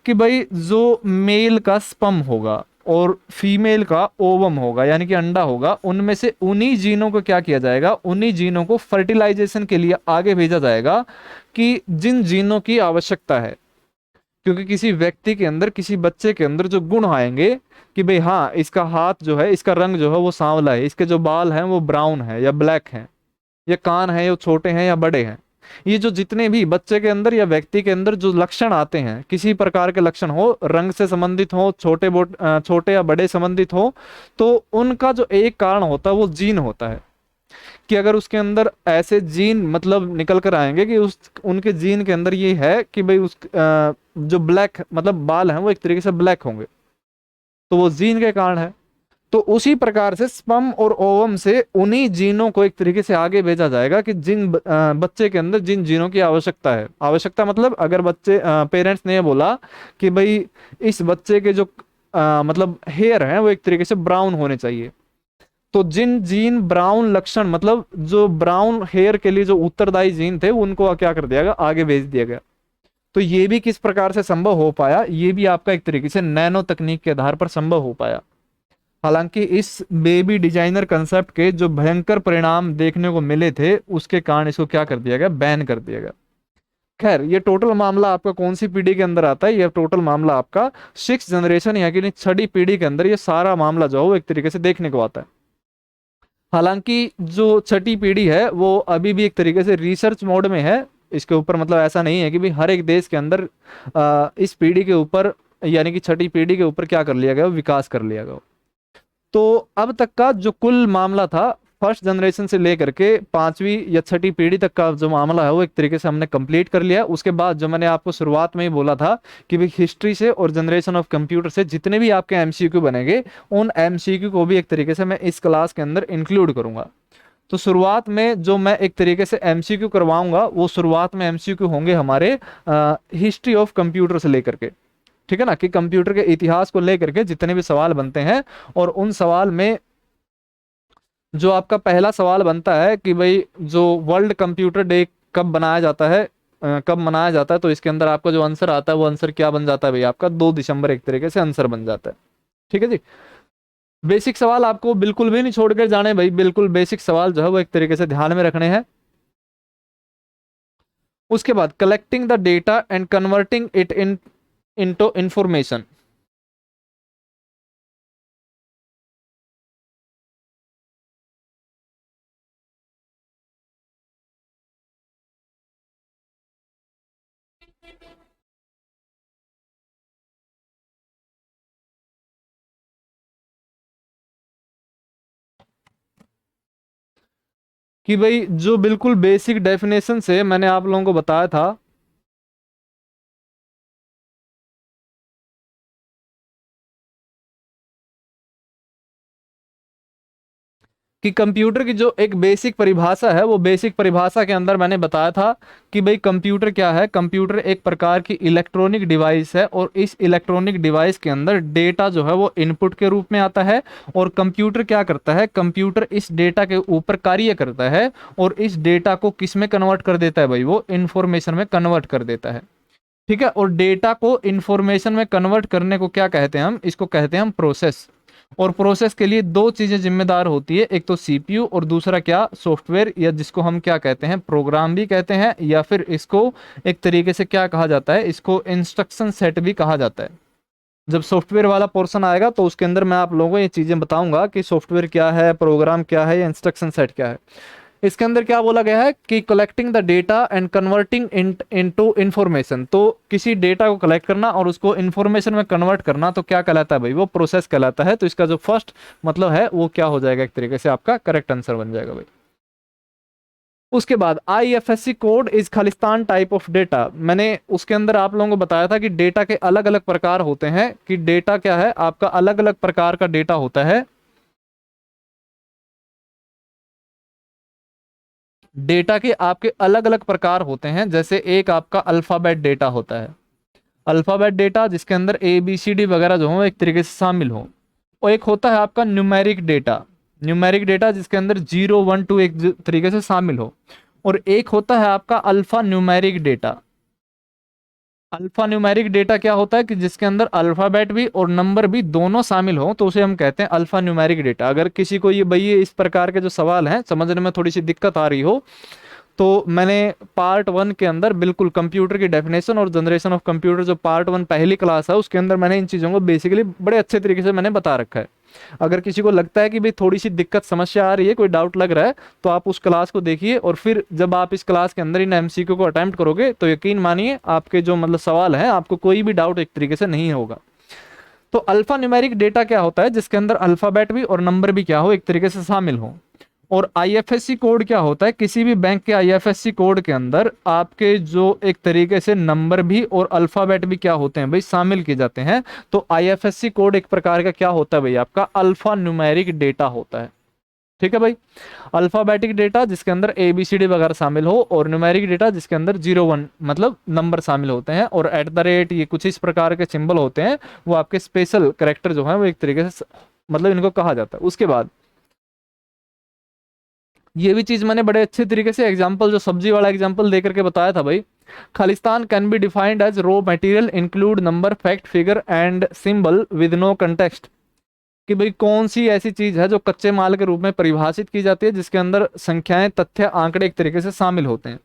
कि भाई जो मेल का स्पर्म होगा और फीमेल का ओवम होगा यानी कि अंडा होगा, उनमें से उन्हीं जीनों को क्या किया जाएगा, उन्हीं जीनों को फर्टिलाइजेशन के लिए आगे भेजा जाएगा, कि जिन जीनों की आवश्यकता है। क्योंकि किसी व्यक्ति के अंदर, किसी बच्चे के अंदर जो गुण आएंगे कि भाई हाँ, इसका हाथ जो है, इसका रंग जो है वो सांवला है, इसके जो बाल हैं वो ब्राउन है या ब्लैक है, ये कान है, ये छोटे हैं या बड़े हैं, ये जो जितने भी बच्चे के अंदर या व्यक्ति के अंदर जो लक्षण आते हैं, किसी प्रकार के लक्षण हो, रंग से संबंधित हो, छोटे या बड़े संबंधित हो, तो उनका जो एक कारण होता है वो जीन होता है। कि अगर उसके अंदर ऐसे जीन मतलब निकल कर आएंगे कि उस उनके जीन के अंदर ये है कि भाई उस जो ब्लैक मतलब बाल हैं वो एक तरीके से ब्लैक होंगे, तो वो जीन के कारण है। तो उसी प्रकार से स्पर्म और ओवम से उन्हीं जीनों को एक तरीके से आगे भेजा जाएगा कि जिन बच्चे के अंदर जिन जीनों की आवश्यकता है। आवश्यकता मतलब अगर बच्चे पेरेंट्स ने ये बोला कि भाई इस बच्चे के जो मतलब हेयर हैं वो एक तरीके से ब्राउन होने चाहिए, तो जिन जीन ब्राउन लक्षण मतलब जो ब्राउन हेयर के लिए जो उत्तरदायी जीन थे उनको क्या कर दिया गया, आगे भेज दिया गया। तो ये भी किस प्रकार से संभव हो पाया, ये भी आपका एक तरीके से नैनो तकनीक के आधार पर संभव हो पाया। हालांकि इस बेबी डिजाइनर कंसेप्ट के जो भयंकर परिणाम देखने को मिले थे उसके कारण इसको क्या कर दिया गया, बैन कर दिया गया। खैर, ये टोटल मामला आपका कौन सी पीढ़ी के अंदर आता है, ये टोटल मामला आपका 6th जनरेशन या कि छठी पीढ़ी के अंदर ये सारा मामला जो है वो एक तरीके से देखने को आता है। हालांकि जो छठी पीढ़ी है वो अभी भी एक तरीके से रिसर्च मोड में है। इसके ऊपर मतलब ऐसा नहीं है कि भाई हर एक देश के अंदर इस पीढ़ी के ऊपर यानी कि छठी पीढ़ी के ऊपर क्या कर लिया गया, विकास कर लिया गया। तो अब तक का जो कुल मामला था, 1st जनरेशन से लेकर के 5वीं या छठी पीढ़ी तक का जो मामला है वो एक तरीके से हमने कंप्लीट कर लिया। उसके बाद जो मैंने आपको शुरुआत में ही बोला था कि भाई हिस्ट्री से और जनरेशन ऑफ कंप्यूटर से जितने भी आपके एमसीक्यू बनेंगे, उन एमसीक्यू को भी एक तरीके से मैं इस क्लास के अंदर इंक्लूड करूंगा। तो शुरुआत में जो मैं एक तरीके से एमसीक्यू करवाऊंगा वो शुरुआत में एमसीक्यू होंगे हमारे हिस्ट्री ऑफ कंप्यूटर से लेकर के, ठीक है ना, कि कंप्यूटर के इतिहास को लेकर के जितने भी सवाल बनते हैं। और उन सवाल में जो आपका पहला सवाल बनता है कि भाई जो वर्ल्ड कंप्यूटर डे कब बनाया जाता है, कब मनाया जाता है, तो इसके अंदर आपका जो आंसर आता है वो आंसर क्या बन जाता है भाई, आपका 2 दिसंबर एक तरीके से आंसर बन जाता है। ठीक है जी। बेसिक सवाल आपको बिल्कुल भी नहीं छोड़कर जाने भाई, बिल्कुल बेसिक सवाल जो है वो एक तरीके से ध्यान में रखने हैं। उसके बाद collecting the data and converting it into information. कि भाई जो बिल्कुल बेसिक डेफिनेशन से मैंने आप लोगों को बताया था कि कंप्यूटर की जो एक बेसिक परिभाषा है, वो बेसिक परिभाषा के अंदर मैंने बताया था कि भाई कंप्यूटर क्या है। कंप्यूटर एक प्रकार की इलेक्ट्रॉनिक डिवाइस है और इस इलेक्ट्रॉनिक डिवाइस के अंदर डेटा जो है वो इनपुट के रूप में आता है। और कंप्यूटर क्या करता है, कंप्यूटर इस डेटा के ऊपर कार्य करता है और इस डेटा को किस में कन्वर्ट कर देता है भाई, वो इंफॉर्मेशन में कन्वर्ट कर देता है। ठीक है। और डेटा को इंफॉर्मेशन में कन्वर्ट करने को क्या कहते हैं हम, इसको कहते हैं हम प्रोसेस। और प्रोसेस के लिए दो चीजें जिम्मेदार होती है, एक तो सीपीयू और दूसरा क्या, सॉफ्टवेयर, या जिसको हम क्या कहते हैं, प्रोग्राम भी कहते हैं, या फिर इसको एक तरीके से क्या कहा जाता है, इसको इंस्ट्रक्शन सेट भी कहा जाता है। जब सॉफ्टवेयर वाला पोर्शन आएगा तो उसके अंदर मैं आप लोगों को ये चीजें बताऊंगा कि सॉफ्टवेयर क्या है, प्रोग्राम क्या है, या इंस्ट्रक्शन सेट क्या है। इसके अंदर क्या बोला गया है कि collecting the data and converting into information. तो किसी डेटा को कलेक्ट करना और उसको इंफॉर्मेशन में कन्वर्ट करना तो क्या कहलाता है भाई, वो प्रोसेस कहलाता है। तो इसका जो फर्स्ट मतलब है वो क्या हो जाएगा, एक तरीके से आपका करेक्ट आंसर बन जाएगा भाई। उसके बाद IFSC code is Khalistan type of data. मैंने उसके अंदर आप लोगों को बताया था कि डेटा के अलग अलग प्रकार होते हैं, कि डेटा क्या है आपका, अलग अलग प्रकार का डेटा होता है। डेटा के आपके अलग अलग प्रकार होते हैं, जैसे एक आपका अल्फाबेट डेटा होता है, अल्फाबेट डेटा जिसके अंदर ए बी सी डी वगैरह जो हो एक तरीके से शामिल हो। और एक होता है आपका न्यूमेरिक डेटा, न्यूमेरिक डेटा जिसके अंदर 0 1 2 एक तरीके से शामिल हो। और एक होता है आपका alpha numeric data. Alpha numeric data क्या होता है कि जिसके अंदर अल्फाबेट भी और नंबर भी दोनों शामिल हो, तो उसे हम कहते हैं अल्फा न्यूमेरिक डेटा। अगर किसी को ये भाई ये इस प्रकार के जो सवाल हैं समझने में थोड़ी सी दिक्कत आ रही हो, तो मैंने पार्ट 1 के अंदर बिल्कुल कंप्यूटर की डेफिनेशन और जनरेशन ऑफ कंप्यूटर, जो पार्ट 1 पहली क्लास है, उसके अंदर मैंने इन चीज़ों को बेसिकली बड़े अच्छे तरीके से मैंने बता रखा है। अगर किसी को लगता है कि भाई थोड़ी सी दिक्कत समस्या आ रही है, कोई डाउट लग रहा है, तो आप उस क्लास को देखिए, और फिर जब आप इस क्लास के अंदर इन एमसीक्यू को अटेम्प्ट करोगे तो यकीन मानिए आपके जो मतलब सवाल है आपको कोई भी डाउट एक तरीके से नहीं होगा। तो अल्फा न्यूमेरिक डेटा क्या होता है, जिसके अंदर अल्फाबेट भी और नंबर भी क्या हो एक तरीके से शामिल हो। और आईएफएससी कोड क्या होता है, किसी भी बैंक के आईएफएससी कोड के अंदर आपके जो एक तरीके से नंबर भी और अल्फाबेट भी क्या होते हैं भाई शामिल किए जाते हैं। तो आईएफएससी कोड एक प्रकार का क्या होता है भाई, आपका अल्फा न्यूमेरिक डेटा होता है। ठीक है भाई, अल्फाबेटिक डेटा जिसके अंदर ए बी सी डी वगैरह शामिल हो, और न्यूमेरिक डेटा जिसके अंदर 0 1 मतलब नंबर शामिल होते हैं, और एट द रेट ये कुछ इस प्रकार के सिंबल होते हैं, वो आपके स्पेशल करेक्टर जो है वो एक तरीके से मतलब इनको कहा जाता है। उसके बाद ये भी चीज मैंने बड़े अच्छे तरीके से एग्जांपल, जो सब्जी वाला एग्जांपल देकर के बताया था भाई, खालिस्तान can be defined as raw material include number fact figure and symbol with no context. कि भाई कौन सी ऐसी चीज है जो कच्चे माल के रूप में परिभाषित की जाती है, जिसके अंदर संख्याएं तथ्य आंकड़े एक तरीके से शामिल होते हैं।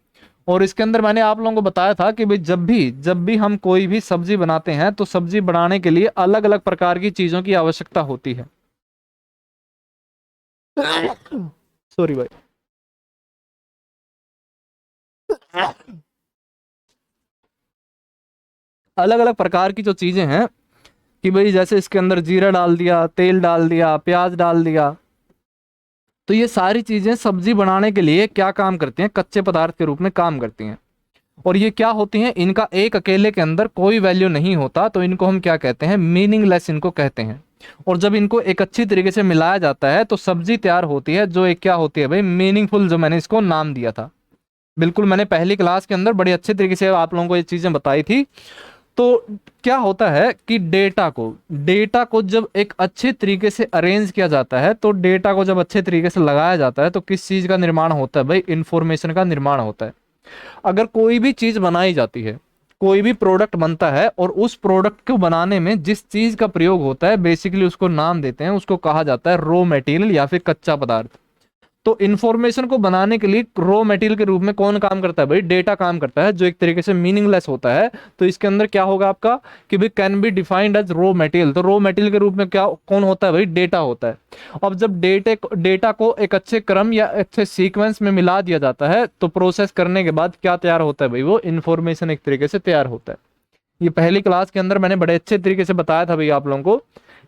और इसके अंदर मैंने आप लोगों को बताया था कि भाई जब भी हम कोई भी सब्जी बनाते हैं, तो सब्जी बनाने के लिए अलग अलग प्रकार की चीजों की आवश्यकता होती है। सॉरी भाई। अलग अलग प्रकार की जो चीजें हैं, कि भाई जैसे इसके अंदर जीरा डाल दिया, तेल डाल दिया, प्याज डाल दिया, तो ये सारी चीजें सब्जी बनाने के लिए क्या काम करती हैं, कच्चे पदार्थ के रूप में काम करती हैं। और ये क्या होती हैं, इनका एक अकेले के अंदर कोई वैल्यू नहीं होता, तो इनको हम क्या कहते हैं, मीनिंगलेस इनको कहते हैं। और जब इनको एक अच्छी तरीके से मिलाया जाता है तो सब्जी तैयार होती है, जो एक क्या होती है भाई, मीनिंगफुल, जो मैंने इसको नाम दिया था। बिल्कुल मैंने पहली क्लास के अंदर बड़ी अच्छे तरीके से आप लोगों को ये चीजें बताई थी। तो क्या होता है कि डेटा को जब एक अच्छे तरीके से अरेंज किया जाता है, तो डेटा को जब अच्छे तरीके से लगाया जाता है, तो किस चीज का निर्माण होता है भाई, इंफॉर्मेशन का निर्माण होता है। अगर कोई भी चीज बनाई जाती है, कोई भी प्रोडक्ट बनता है, और उस प्रोडक्ट को बनाने में जिस चीज का प्रयोग होता है बेसिकली उसको नाम देते हैं, उसको कहा जाता है रॉ मटेरियल या फिर कच्चा पदार्थ। तो इंफॉर्मेशन को बनाने के लिए रॉ मटेरियल के रूप में कौन काम करता है भाई, डेटा काम करता है, जो एक तरीके से मीनिंगलेस होता है। तो इसके अंदर क्या होगा आपका कि भाई can be defined as raw material, तो रॉ मटेरियल के रूप में क्या कौन होता है भाई, डेटा होता है। अब जब डेटा को एक अच्छे क्रम या अच्छे सीक्वेंस में मिला दिया जाता है, तो प्रोसेस करने के बाद क्या तैयार होता है भाई, वो इंफॉर्मेशन एक तरीके से तैयार होता है। ये पहली क्लास के अंदर मैंने बड़े अच्छे तरीके से बताया था भाई आप लोगों को।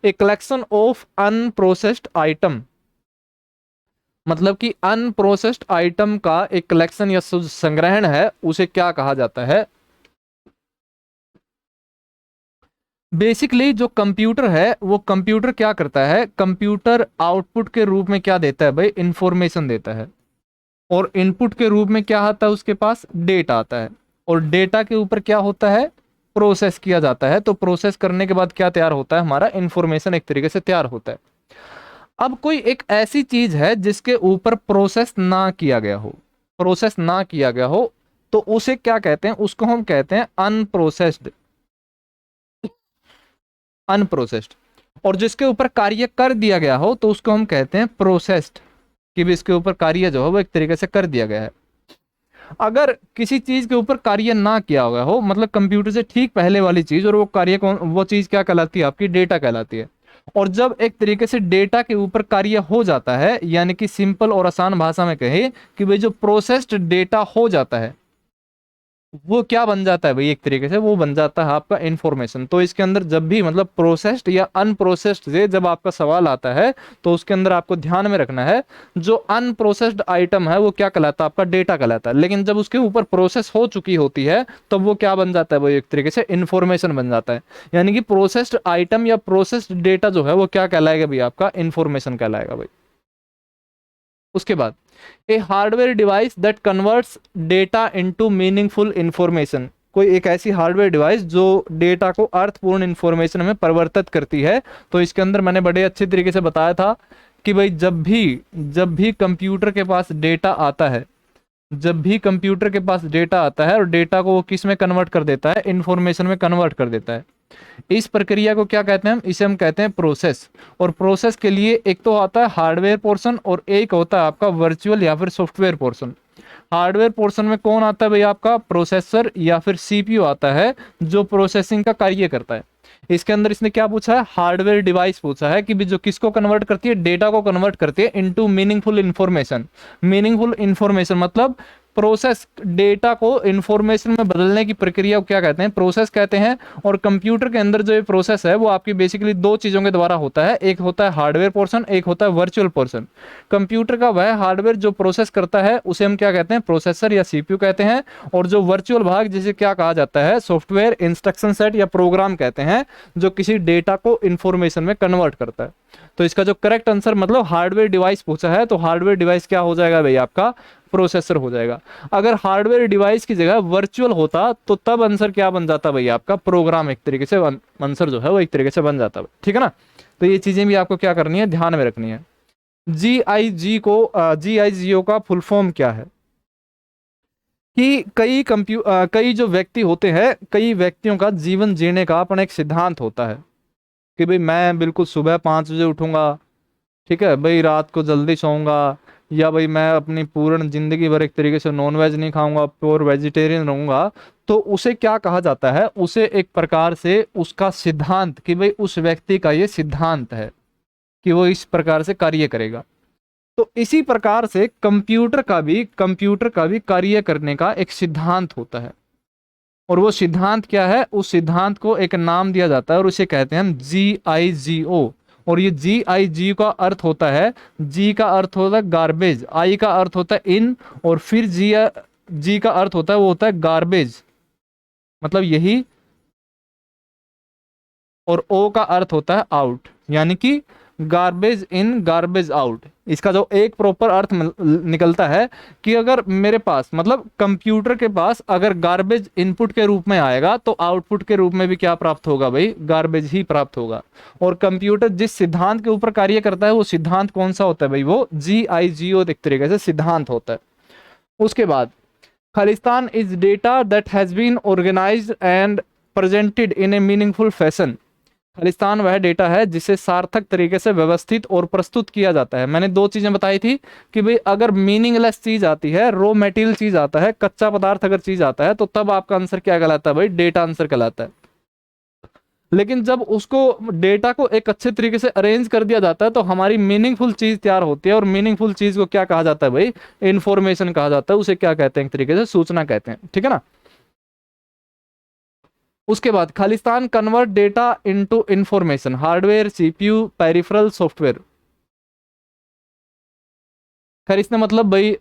A collection of unprocessed item, मतलब कि अनप्रोसेस्ड आइटम का एक कलेक्शन या संग्रहण है, उसे क्या कहा जाता है। बेसिकली जो कंप्यूटर है, वो कंप्यूटर क्या करता है, कंप्यूटर आउटपुट के रूप में क्या देता है भाई, इंफॉर्मेशन देता है। और इनपुट के रूप में क्या आता है, उसके पास डेटा आता है। और डेटा के ऊपर क्या होता है, प्रोसेस किया जाता है। तो प्रोसेस करने के बाद क्या तैयार होता है, हमारा इंफॉर्मेशन एक तरीके से तैयार होता है। अब कोई एक ऐसी चीज है जिसके ऊपर प्रोसेस ना किया गया हो, प्रोसेस ना किया गया हो, तो उसे क्या कहते हैं, उसको हम कहते हैं अनप्रोसेस्ड, अनप्रोसेस्ड। और जिसके ऊपर कार्य कर दिया गया हो, तो उसको हम कहते हैं प्रोसेस्ड, कि भी इसके ऊपर कार्य जो है वो एक तरीके से कर दिया गया है। अगर किसी चीज के ऊपर कार्य ना किया हुआ हो, मतलब कंप्यूटर से ठीक पहले वाली चीज, और वो कार्य कौन, वो चीज क्या कहलाती है आपकी, डेटा कहलाती है। और जब एक तरीके से डेटा के ऊपर कार्य हो जाता है, यानी कि सिंपल और आसान भाषा में कहे कि भाई जो प्रोसेस्ड डेटा हो जाता है, वो क्या बन जाता है भाई, एक तरीके से वो बन जाता है आपका इंफॉर्मेशन। तो इसके अंदर जब भी मतलब प्रोसेस्ड या अनप्रोसेस्ड से जब आपका सवाल आता है तो उसके अंदर आपको ध्यान में रखना है, जो अनप्रोसेस्ड आइटम है वो क्या कहलाता है, आपका डेटा कहलाता है। लेकिन जब उसके ऊपर प्रोसेस हो चुकी होती है तब वो क्या बन जाता है, वो एक तरीके से इंफॉर्मेशन बन जाता है। यानी कि प्रोसेस्ड आइटम या प्रोसेस्ड डेटा जो है वो क्या कहलाएगा भाई, आपका इंफॉर्मेशन कहलाएगा भाई। उसके बाद ए hardware device that converts data into meaningful information, कोई एक ऐसी हार्डवेयर डिवाइस जो डेटा को अर्थपूर्ण इंफॉर्मेशन में परिवर्तित करती है। तो इसके अंदर मैंने बड़े अच्छे तरीके से बताया था कि भाई जब भी कंप्यूटर के पास डेटा आता है, जब भी कंप्यूटर के पास डेटा आता है और डेटा को वो किस में कन्वर्ट कर देता है, इंफॉर्मेशन में कन्वर्ट कर देता है। इस प्रक्रिया को क्या कहते हैं हम, इसे हम कहते हैं प्रोसेस। और प्रोसेस के लिए एक तो आता है हार्डवेयर पोर्शन और एक होता है आपका वर्चुअल या फिर सॉफ्टवेयर पोर्शन। हार्डवेयर पोर्शन में कौन आता है भाई, आपका प्रोसेसर या फिर सीपीयू आता है जो प्रोसेसिंग का कार्य करता है। इसके अंदर इसने क्या पूछा है, हार्डवेयर डिवाइस पूछा है कि भी जो किसको कन्वर्ट करती है, डेटा को कन्वर्ट करती है into meaningful information. Meaningful information मतलब प्रोसेस, डेटा को इंफॉर्मेशन में बदलने की प्रक्रिया को क्या कहते हैं, प्रोसेस कहते हैं। और कंप्यूटर के अंदर जो ये प्रोसेस है वो आपकी बेसिकली दो चीजों के द्वारा होता है, एक होता है हार्डवेयर पोर्शन, एक होता है वर्चुअल पोर्शन। कंप्यूटर का वह हार्डवेयर जो प्रोसेस करता है उसे हम क्या कहते हैं, प्रोसेसर या सीपीयू कहते हैं। और जो वर्चुअल भाग जिसे क्या कहा जाता है, सॉफ्टवेयर, इंस्ट्रक्शन सेट या प्रोग्राम कहते हैं, जो किसी डेटा को इंफॉर्मेशन में कन्वर्ट करता है। तो इसका जो करेक्ट आंसर मतलब हार्डवेयर डिवाइस पूछा है तो हार्डवेयर डिवाइस क्या हो जाएगा भाई, आपका प्रोसेसर हो जाएगा। अगर हार्डवेयर डिवाइस की जगह वर्चुअल होता तो तब आंसर क्या बन जाता भाई, आपका प्रोग्राम। एक तरीके से आंसर जो है वो एक तरीके से बन जाता है, ठीक है ना। तो ये चीजें भी आपको क्या करनी है, ध्यान में रखनी है। जीआईजीओ का फुल फॉर्म क्या है, कि कई जो व्यक्ति होते हैं, कई व्यक्तियों का जीवन जीने का अपना एक सिद्धांत होता है कि भाई मैं बिल्कुल सुबह 5 बजे उठूंगा, ठीक है भाई, रात को जल्दी सोऊंगा, या भाई मैं अपनी पूर्ण जिंदगी भर एक तरीके से नॉन वेज नहीं खाऊंगा, प्योर वेजिटेरियन रहूंगा। तो उसे क्या कहा जाता है, उसे एक प्रकार से उसका सिद्धांत, कि भाई उस व्यक्ति का ये सिद्धांत है कि वो इस प्रकार से कार्य करेगा। तो इसी प्रकार से कंप्यूटर का भी कार्य करने का एक सिद्धांत होता है। और वो सिद्धांत क्या है, उस सिद्धांत को एक नाम दिया जाता है और उसे कहते हैं हम जीआईजीओ। और ये जीआईजी का अर्थ होता है, जी का अर्थ होता है गार्बेज, आई का अर्थ होता है इन, और फिर जी का अर्थ होता है वो होता है गार्बेज, मतलब यही। और ओ का अर्थ होता है आउट, यानी कि गार्बेज इन गार्बेज आउट। इसका जो एक प्रॉपर अर्थ निकलता है कि अगर मेरे पास मतलब कंप्यूटर के पास अगर गार्बेज इनपुट के रूप में आएगा तो आउटपुट के रूप में भी क्या प्राप्त होगा भाई, गार्बेज ही प्राप्त होगा। और कंप्यूटर जिस सिद्धांत के ऊपर कार्य करता है वो सिद्धांत कौन सा होता है भाई, वो जीआईजीओ एक तरीके से सिद्धांत होता है। उसके बाद खालिस्तान is data that has been organised and presented in a meaningful fashion. खालिस्तान वह डेटा है जिसे सार्थक तरीके से व्यवस्थित और प्रस्तुत किया जाता है। मैंने दो चीजें बताई थी कि भाई अगर मीनिंगलेस चीज आती है, रॉ मटेरियल चीज आता है, कच्चा पदार्थ अगर चीज आता है तो तब आपका आंसर क्या कहलाता है भाई, डेटा आंसर कहलाता है। लेकिन जब उसको डेटा को एक अच्छे तरीके से अरेंज कर दिया जाता है तो हमारी मीनिंगफुल चीज तैयार होती है। और मीनिंगफुल चीज को क्या कहा जाता है भाई, इंफॉर्मेशन कहा जाता है, उसे क्या कहते हैं, एक तरीके से सूचना कहते हैं, ठीक है ना। उसके बाद Khalistan convert data into information, hardware, CPU, peripheral, software. खैर इसने मतलब भाई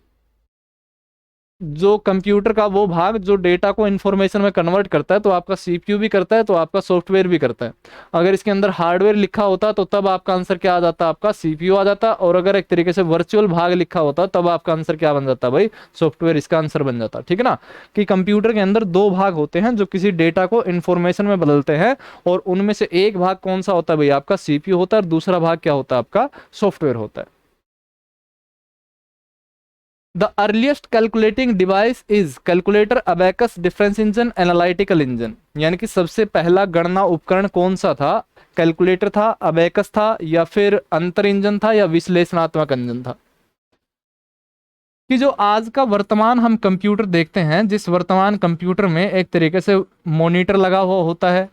जो कंप्यूटर का वो भाग जो डेटा को इंफॉर्मेशन में कन्वर्ट करता है तो आपका सीपीयू भी करता है, तो आपका सॉफ्टवेयर भी करता है। अगर इसके अंदर हार्डवेयर लिखा होता तो तब आपका आंसर क्या आ जाता, आपका सीपीयू आ जाता। और अगर एक तरीके से वर्चुअल भाग लिखा होता तब आपका आंसर क्या बन जाता भाई, सॉफ्टवेयर इसका आंसर बन जाता, ठीक है ना। कि कंप्यूटर के अंदर दो भाग होते हैं जो किसी डेटा को इंफॉर्मेशन में बदलते हैं, और उनमें से एक भाग कौन सा होता है भाई, आपका सीपीयू होता है, और दूसरा भाग क्या होता है, आपका सॉफ्टवेयर होता है। The earliest calculating device is calculator, abacus, difference engine, analytical engine। यानी कि सबसे पहला गणना उपकरण कौन सा था, कैलकुलेटर था, अबेकस था, या फिर अंतर इंजन था, या विश्लेषणात्मक इंजन था। कि जो आज का वर्तमान हम कंप्यूटर देखते हैं, जिस वर्तमान कंप्यूटर में एक तरीके से मॉनिटर लगा हुआ होता है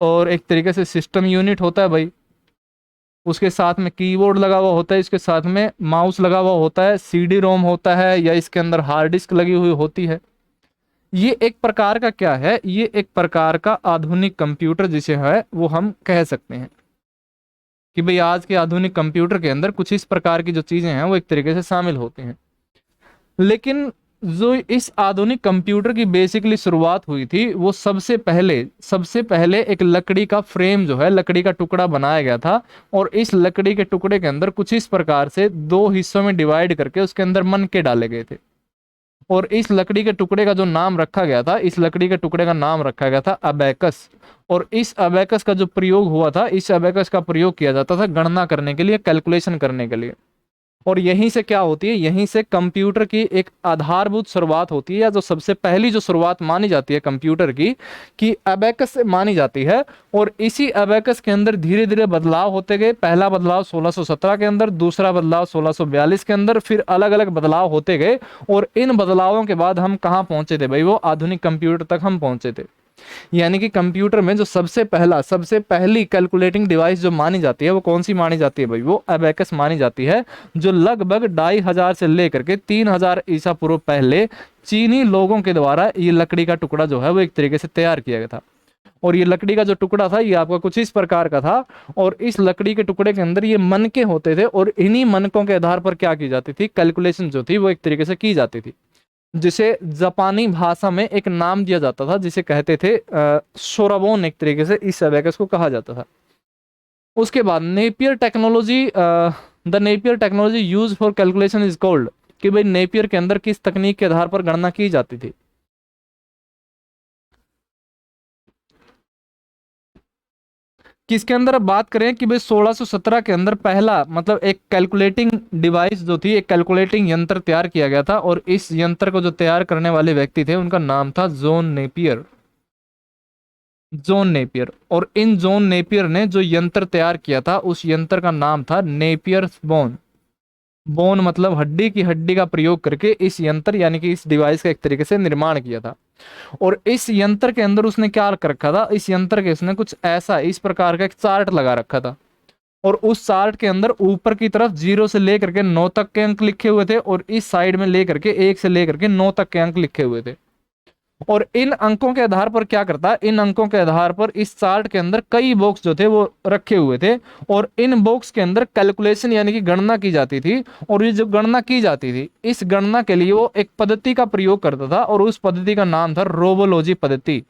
और एक तरीके से सिस्टम यूनिट होता है भाई, उसके साथ में कीबोर्ड लगा हुआ होता है, इसके साथ में माउस लगा हुआ होता है, सीडी रोम होता है, या इसके अंदर हार्ड डिस्क लगी हुई होती है। ये एक प्रकार का क्या है, ये एक प्रकार का आधुनिक कंप्यूटर जिसे है वो हम कह सकते हैं कि भाई आज के आधुनिक कंप्यूटर के अंदर कुछ इस प्रकार की जो चीजें हैं वो एक तरीके से शामिल होती हैं। लेकिन जो इस आधुनिक कंप्यूटर की बेसिकली शुरुआत हुई थी वो सबसे पहले एक लकड़ी का फ्रेम जो है, लकड़ी का टुकड़ा बनाया गया था, और इस लकड़ी के टुकड़े के अंदर कुछ इस प्रकार से दो हिस्सों में डिवाइड करके उसके अंदर मनके डाले गए थे। और इस लकड़ी के टुकड़े का जो नाम रखा गया था, इस लकड़ी के टुकड़े का नाम रखा गया था अबेकस। और इस अबेकस का जो प्रयोग हुआ था, इस अबेकस का प्रयोग किया जाता था गणना करने के लिए, कैलकुलेशन करने के लिए। और यहीं से क्या होती है, यहीं से कंप्यूटर की एक आधारभूत शुरुआत होती है, या जो सबसे पहली जो शुरुआत मानी जाती है कंप्यूटर की, कि अबेकस से मानी जाती है। और इसी अबेकस के अंदर धीरे धीरे बदलाव होते गए। पहला बदलाव 1617 के अंदर, दूसरा बदलाव 1642 के अंदर, फिर अलग अलग बदलाव होते गए। और इन बदलावों के बाद हम कहाँ पहुंचे थे भाई, वो आधुनिक कंप्यूटर तक हम पहुंचे थे। यानी कि कंप्यूटर में जो सबसे पहली कैलकुलेटिंग डिवाइस जो मानी जाती है वो कौन सी मानी जाती है भाई, वो अबेकस मानी जाती है, जो लगभग 2500 से लेकर के 3000 ईसा पूर्व पहले चीनी लोगों के द्वारा ये लकड़ी का टुकड़ा जो है वो एक तरीके से तैयार किया गया था। और ये लकड़ी का जो टुकड़ा था ये आपका कुछ इस प्रकार का था, और इस लकड़ी के टुकड़े के अंदर ये मनके होते थे, और इन्हीं मनकों के आधार पर क्या की जाती थी, कैलकुलेशन जो थी वो एक तरीके से की जाती थी, जिसे जापानी भाषा में एक नाम दिया जाता था, जिसे कहते थे सोराबोन, एक तरीके से इस अबेकस को कहा जाता था। उसके बाद Napier technology, the Napier technology use for calculation is called, कि भाई नेपियर के अंदर किस तकनीक के आधार पर गणना की जाती थी। किसके अंदर अब बात करें कि भाई 1617 के अंदर पहला मतलब एक कैलकुलेटिंग डिवाइस जो थी, एक कैलकुलेटिंग यंत्र तैयार किया गया था, और इस यंत्र को जो तैयार करने वाले व्यक्ति थे उनका नाम था जॉन नेपियर। John Napier. और इन जॉन नेपियर ने जो यंत्र तैयार किया था उस यंत्र का नाम था नेपियर बोन। बोन मतलब हड्डी, की हड्डी का प्रयोग करके इस यंत्र यानी कि इस डिवाइस का एक तरीके से निर्माण किया था। और इस यंत्र के अंदर उसने क्या कर रखा था, इस यंत्र के उसने कुछ ऐसा इस प्रकार का एक चार्ट लगा रखा था, और उस चार्ट के अंदर ऊपर की तरफ 0 से लेकर के 9 तक के अंक लिखे हुए थे, और इस साइड में लेकर के 1 से लेकर के 9 तक के अंक लिखे हुए थे। और इन अंकों के आधार पर क्या करता, इन अंकों के आधार पर इस चार्ट के अंदर कई बॉक्स जो थे वो रखे हुए थे, और इन बॉक्स के अंदर कैलकुलेशन यानी कि गणना की जाती थी। और ये जो गणना की जाती थी, इस गणना के लिए वो एक पद्धति का प्रयोग करता था, और उस पद्धति का नाम था रोबोलॉजी पद्धति।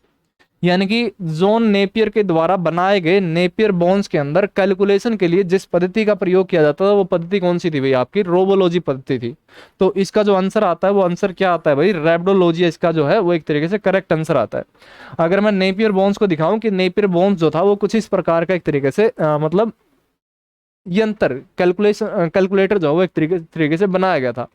यानी कि जॉन नेपियर के द्वारा बनाए गए नेपियर बोन्स के अंदर कैलकुलेशन के लिए जिस पद्धति का प्रयोग किया जाता था वो पद्धति कौन सी थी भाई, आपकी रोबोलॉजी पद्धति थी। तो इसका जो आंसर आता है वो आंसर क्या आता है भाई, रैप्डोलॉजी, इसका जो है वो एक तरीके से करेक्ट आंसर आता है। अगर मैं नेपियर बोन्स को दिखाऊं कि नेपियर बोन्स जो था वो कुछ इस प्रकार का एक तरीके से मतलब यंत्र, कैलकुलेटर जो है वो एक तरीके से बनाया गया था,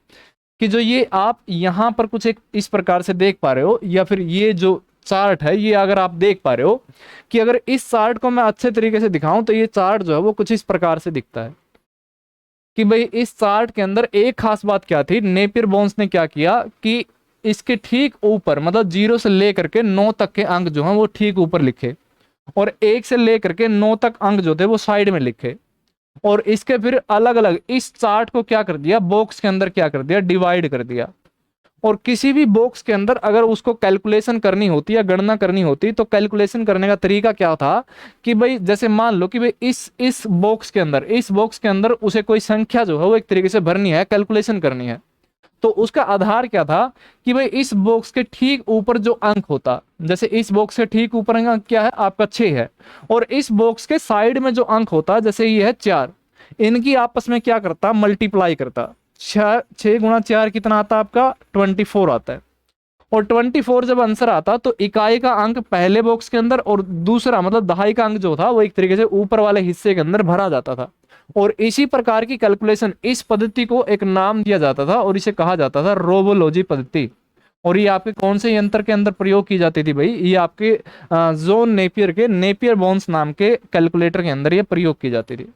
कि जो ये आप यहाँ पर कुछ एक इस प्रकार से देख पा रहे हो, या फिर ये जो चार्ट है ये अगर आप देख पा रहे हो, कि अगर इस चार्ट को मैं अच्छे तरीके से दिखाऊं तो ये चार्ट जो है वो कुछ इस प्रकार से दिखता है। कि भाई इस चार्ट के अंदर एक खास बात क्या थी, नेपियर बोन्स ने क्या किया कि इसके ठीक ऊपर मतलब 0 से लेकर के 9 तक के अंक जो हैं वो ठीक ऊपर लिखे, और 1 से लेकर के 9 तक अंक जो थे वो साइड में लिखे। और इसके फिर अलग अलग इस चार्ट को क्या कर दिया, बॉक्स के अंदर क्या कर दिया, डिवाइड कर दिया। और किसी भी बॉक्स के अंदर अगर उसको कैलकुलेशन करनी होती या गणना करनी होती तो कैलकुलेशन करने का तरीका क्या था, कि भाई जैसे मान लो कि भाई इस बॉक्स के अंदर उसे कोई संख्या जो है वो एक तरीके से भरनी है, कैलकुलेशन करनी है। तो उसका आधार क्या था, कि भाई इस बॉक्स के ठीक ऊपर जो अंक होता, जैसे इस बॉक्स के ठीक ऊपर अंक क्या है आपका 6 है, और इस बॉक्स के साइड में जो अंक होता जैसे ये है 4, इनकी आपस में क्या करता, मल्टीप्लाई करता। 6 गुणा 4 कितना आता है आपका, 24 आता है। और 24 जब आंसर आता तो इकाई का अंक पहले बॉक्स के अंदर और दूसरा मतलब दहाई का अंक जो था वो एक तरीके से ऊपर वाले हिस्से के अंदर भरा जाता था। और इसी प्रकार की कैलकुलेशन, इस पद्धति को एक नाम दिया जाता था और इसे कहा जाता था रोबोलॉजी पद्धति। और ये आपके कौन से यंत्र के अंदर प्रयोग की जाती थी भाई, ये आपके जॉन नेपियर के नेपियर बोन्स नाम के कैलकुलेटर के अंदर ये प्रयोग की जाती थी।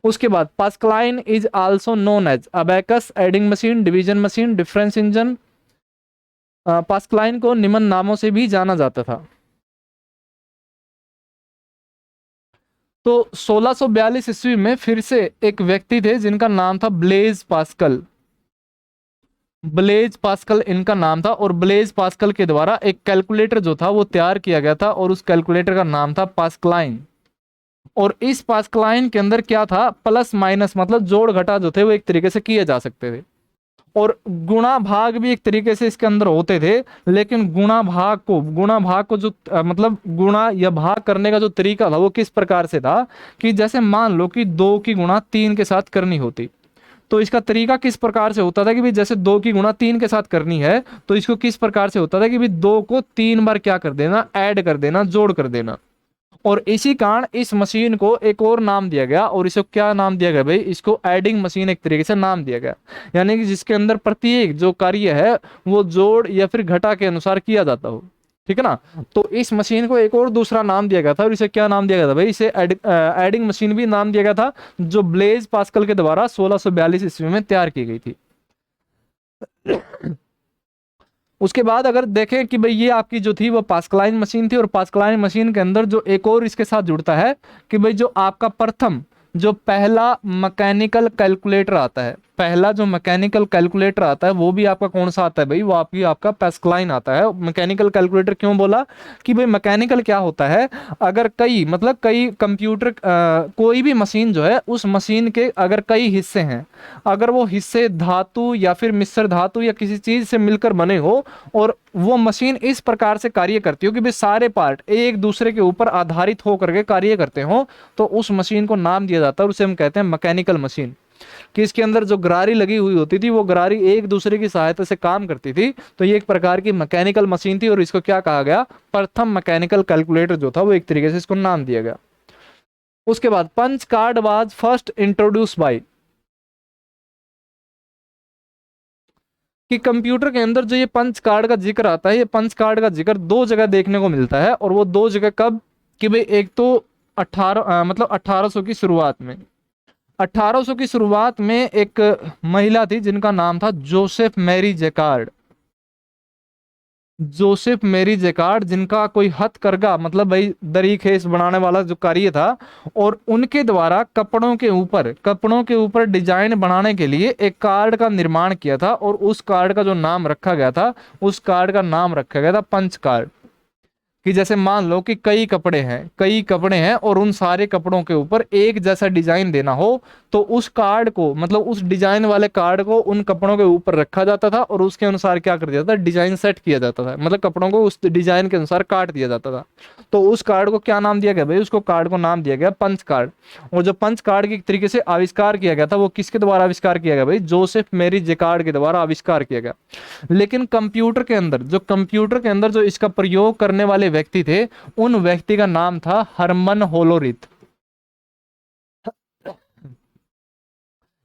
उसके बाद Pascaline is also known as abacus, adding machine, division machine, difference engine. Pascaline को निम्न नामों से भी जाना जाता था। तो 1642 ईस्वी में फिर से एक व्यक्ति थे जिनका नाम था ब्लेज पास्कल। ब्लेज पास्कल इनका नाम था, और ब्लेज पास्कल के द्वारा एक कैलकुलेटर जो था वो तैयार किया गया था, और उस कैलकुलेटर का नाम था पास्कलाइन। और इस पास्कलाइन के अंदर क्या था, प्लस माइनस मतलब जोड़ घटा जो थे वो एक तरीके से किए जा सकते थे, और गुणा भाग भी एक तरीके से इसके अंदर होते थे। लेकिन गुणा भाग को जो मतलब गुणा या भाग करने का जो तरीका था वो किस प्रकार से था, कि जैसे मान लो कि 2 की गुणा 3 के साथ करनी होती, तो इसका तरीका किस प्रकार से होता था कि भाई जैसे 2 की गुणा 3 के साथ करनी है, तो इसको किस प्रकार से होता था कि भाई 2 को 3 बार क्या कर देना, ऐड कर देना, जोड़ कर देना। और इसी कारण इस मशीन को एक और नाम दिया गया, और इसको क्या नाम दिया गया भाई, इसको एडिंग मशीन एक तरीके से नाम दिया गया। यानी कि जिसके अंदर प्रत्येक जो कार्य है वो जोड़ या फिर घटा के अनुसार किया जाता हो, ठीक है ना। तो इस मशीन को एक और दूसरा नाम दिया गया था, और इसे क्या नाम दिया गया था भाई, इसे एडिंग मशीन भी नाम दिया गया था, जो ब्लेज पास्कल के द्वारा 1642 ईस्वी में तैयार की गई थी। उसके बाद अगर देखें कि भाई ये आपकी जो थी वो पास्कलाइन मशीन थी, और पास्कलाइन मशीन के अंदर जो एक और इसके साथ जुड़ता है कि भाई जो आपका प्रथम जो पहला मैकेनिकल कैलकुलेटर आता है, पहला जो मैकेनिकल कैलकुलेटर आता है वो भी आपका कौन सा आता है भाई, वो आपका पास्कलाइन आता है। मैकेनिकल कैलकुलेटर क्यों बोला, कि भाई मैकेनिकल क्या होता है, अगर कई कंप्यूटर कोई भी मशीन जो है उस मशीन के अगर कई हिस्से हैं, अगर वो हिस्से धातु या फिर मिश्र धातु या किसी चीज से मिलकर बने हो, और वो मशीन इस प्रकार से कार्य करती हो कि भाई सारे पार्ट एक दूसरे के ऊपर आधारित होकर के कार्य करते हो, तो उस मशीन को नाम दिया जाता है, और उसे हम कहते हैं मैकेनिकल मशीन। कि इसके अंदर जो गरारी लगी हुई होती थी वो गरारी एक दूसरे की सहायता से काम करती थी, तो ये एक प्रकार की मैकेनिकल मशीन थी, और इसको क्या कहा गया, प्रथम मैकेनिकल कैलकुलेटर जो था वो एक तरीके से इसको नाम दिया गया। उसके बाद punch card was first introduce by, कि कंप्यूटर के अंदर जो ये पंच कार्ड का जिक्र आता है, ये पंच कार्ड का जिक्र 2 जगह देखने को मिलता है, और वो 2 जगह कब, कि भाई एक तो 1800 की शुरुआत में, 1800 की शुरुआत में एक महिला थी जिनका नाम था Joseph Marie Jacquard, Joseph Marie Jacquard, जिनका कोई हथकरघा मतलब भाई दरी खेस बनाने वाला जो कार्य था, और उनके द्वारा कपड़ों के ऊपर डिजाइन बनाने के लिए एक कार्ड का निर्माण किया था, और उस कार्ड का जो नाम रखा गया था, उस कार्ड का नाम रखा गया था पंच कार्ड। कि जैसे मान लो कि कई कपड़े हैं और उन सारे कपड़ों के ऊपर एक जैसा डिजाइन देना हो, तो उस कार्ड को मतलब उस डिजाइन वाले कार्ड को उन कपड़ों के ऊपर रखा जाता था, और उसके अनुसार क्या कर दिया था, डिजाइन सेट किया जाता था, मतलब कपड़ों को उस डिजाइन के अनुसार काट दिया जाता था। तो उस कार्ड को क्या नाम दिया गया भाई, उसको कार्ड को नाम दिया गया पंच कार्ड। और जो पंच कार्ड की तरीके से आविष्कार किया गया था वो किसके द्वारा आविष्कार किया गया भाई, जोसेफ मैरी जैकार्ड के द्वारा आविष्कार किया गया। लेकिन कंप्यूटर के अंदर जो इसका प्रयोग करने वाले व्यक्ति थे, उन व्यक्ति का नाम था हरमन होलोरिथ।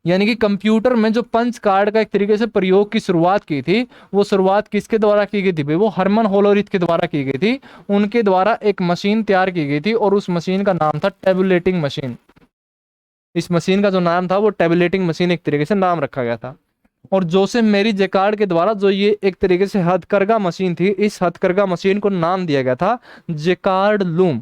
यानी कि कंप्यूटर में जो पंच कार्ड का एक तरीके से प्रयोग की शुरुआत की थी, वो शुरुआत किसके द्वारा की गई थी भाई, वो हरमन होलोरिथ के द्वारा की गई थी। उनके द्वारा एक मशीन तैयार की गई थी, और उस मशीन का नाम था टेबुलेटिंग मशीन। इस मशीन का जो नाम था वो टेबुलेटिंग मशीन एक तरीके से नाम रखा गया था। और जोसेफ मैरी जैकार्ड के द्वारा जो ये एक तरीके से हथकरघा मशीन थी, इस हथकरघा मशीन को नाम दिया गया था जैकार्ड लूम।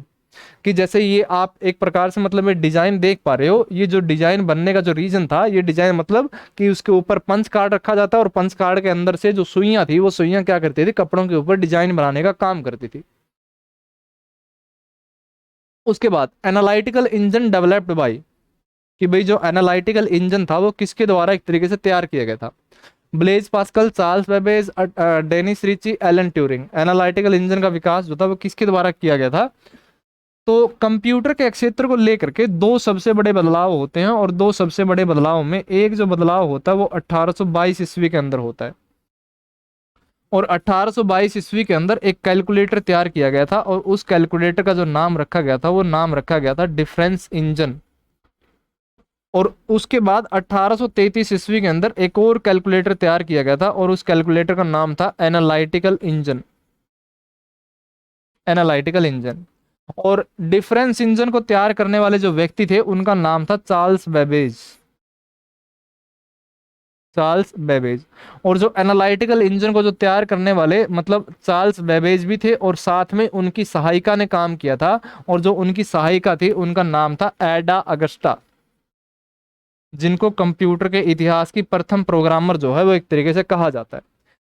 कि जैसे ये आप एक प्रकार से मतलब ये डिजाइन देख पा रहे हो, ये जो डिजाइन बनने का जो रीजन था, ये डिजाइन मतलब कि उसके ऊपर पंच कार्ड रखा जाता है, और पंच कार्ड के अंदर से जो सुइयां थी वो सुइयां क्या करती थी, कपड़ों के ऊपर डिजाइन बनाने का काम करती थी। उसके बाद एनालिटिकल इंजन डेवलप्ड बाई, कि भाई जो एनालिटिकल इंजन था वो किसके द्वारा एक तरीके से तैयार किया गया था, Blaise Pascal, Charles Babbage, Dennis Ritchie, Alan Turing. Analytical engine का विकास जो था वो किसके द्वारा किया गया था, तो कंप्यूटर के क्षेत्र को लेकर के 2 सबसे बड़े बदलाव होते हैं, और 2 सबसे बड़े बदलाव में एक जो बदलाव होता है वो 1822 ईस्वी के अंदर होता है। और 1822 ईस्वी के अंदर एक कैलकुलेटर तैयार किया गया था, और उस कैलकुलेटर का जो नाम रखा गया था वो नाम रखा गया था डिफरेंस इंजन। और उसके बाद 1833 ईस्वी के अंदर एक और कैलकुलेटर तैयार किया गया था, और उस कैलकुलेटर का नाम था एनालिटिकल इंजन। Analytical engine. और डिफरेंस इंजन को तैयार करने वाले जो व्यक्ति थे उनका नाम था चार्ल्स बेबेज। Charles Babbage. और जो एनालिटिकल इंजन को जो तैयार करने वाले मतलब चार्ल्स बेबेज भी थे, और साथ में उनकी सहायिका ने काम किया था, और जो उनकी सहायिका थी उनका नाम था एडा अगस्टा। जिनको कंप्यूटर के इतिहास की प्रथम प्रोग्रामर जो है वो एक तरीके से कहा जाता है।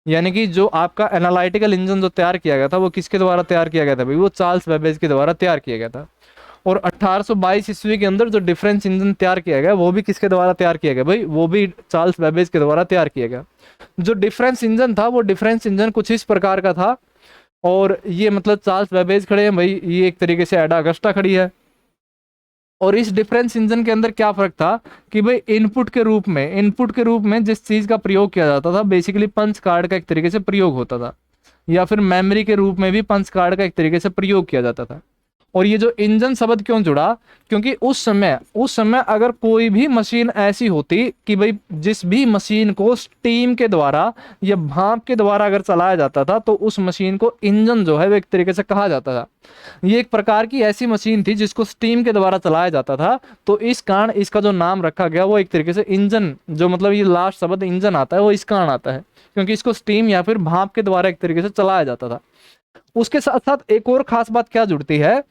यानी कि जो आपका एनालिटिकल इंजन जो तैयार किया गया था वो किसके द्वारा तैयार किया गया था भाई, वो चार्ल्स बेबेज के द्वारा तैयार किया गया था। और 1822 ईस्वी के अंदर जो डिफरेंस इंजन तैयार किया गया वो भी किसके द्वारा तैयार किया गया भाई, वो भी चार्ल्स बेबेज के द्वारा तैयार किया गया। जो डिफरेंस इंजन था वो डिफरेंस इंजन कुछ इस प्रकार का था, और ये मतलब चार्ल्स बेबेज खड़े हैं भाई, ये एक तरीके से एडा अगस्टा खड़ी है। और इस डिफरेंस इंजन के अंदर क्या फर्क था कि भाई इनपुट के रूप में जिस चीज का प्रयोग किया जाता था बेसिकली पंच कार्ड का एक तरीके से प्रयोग होता था, या फिर मेमोरी के रूप में भी पंच कार्ड का एक तरीके से प्रयोग किया जाता था। और ये जो इंजन शब्द क्यों जुड़ा, क्योंकि उस समय अगर कोई भी मशीन ऐसी होती कि भाई जिस भी मशीन को स्टीम के द्वारा या भाप के द्वारा अगर चलाया जाता था तो उस मशीन को इंजन जो है वो एक तरीके से कहा जाता था। ये एक प्रकार की ऐसी मशीन थी जिसको स्टीम के द्वारा चलाया जाता था, तो इस कारण इसका जो नाम रखा गया वो एक तरीके से इंजन, जो मतलब ये लास्ट शब्द इंजन आता है वो इस कारण आता है क्योंकि इसको स्टीम या फिर भाप के द्वारा एक तरीके से चलाया जाता था। उसके साथ साथ एक और खास बात क्या जुड़ती है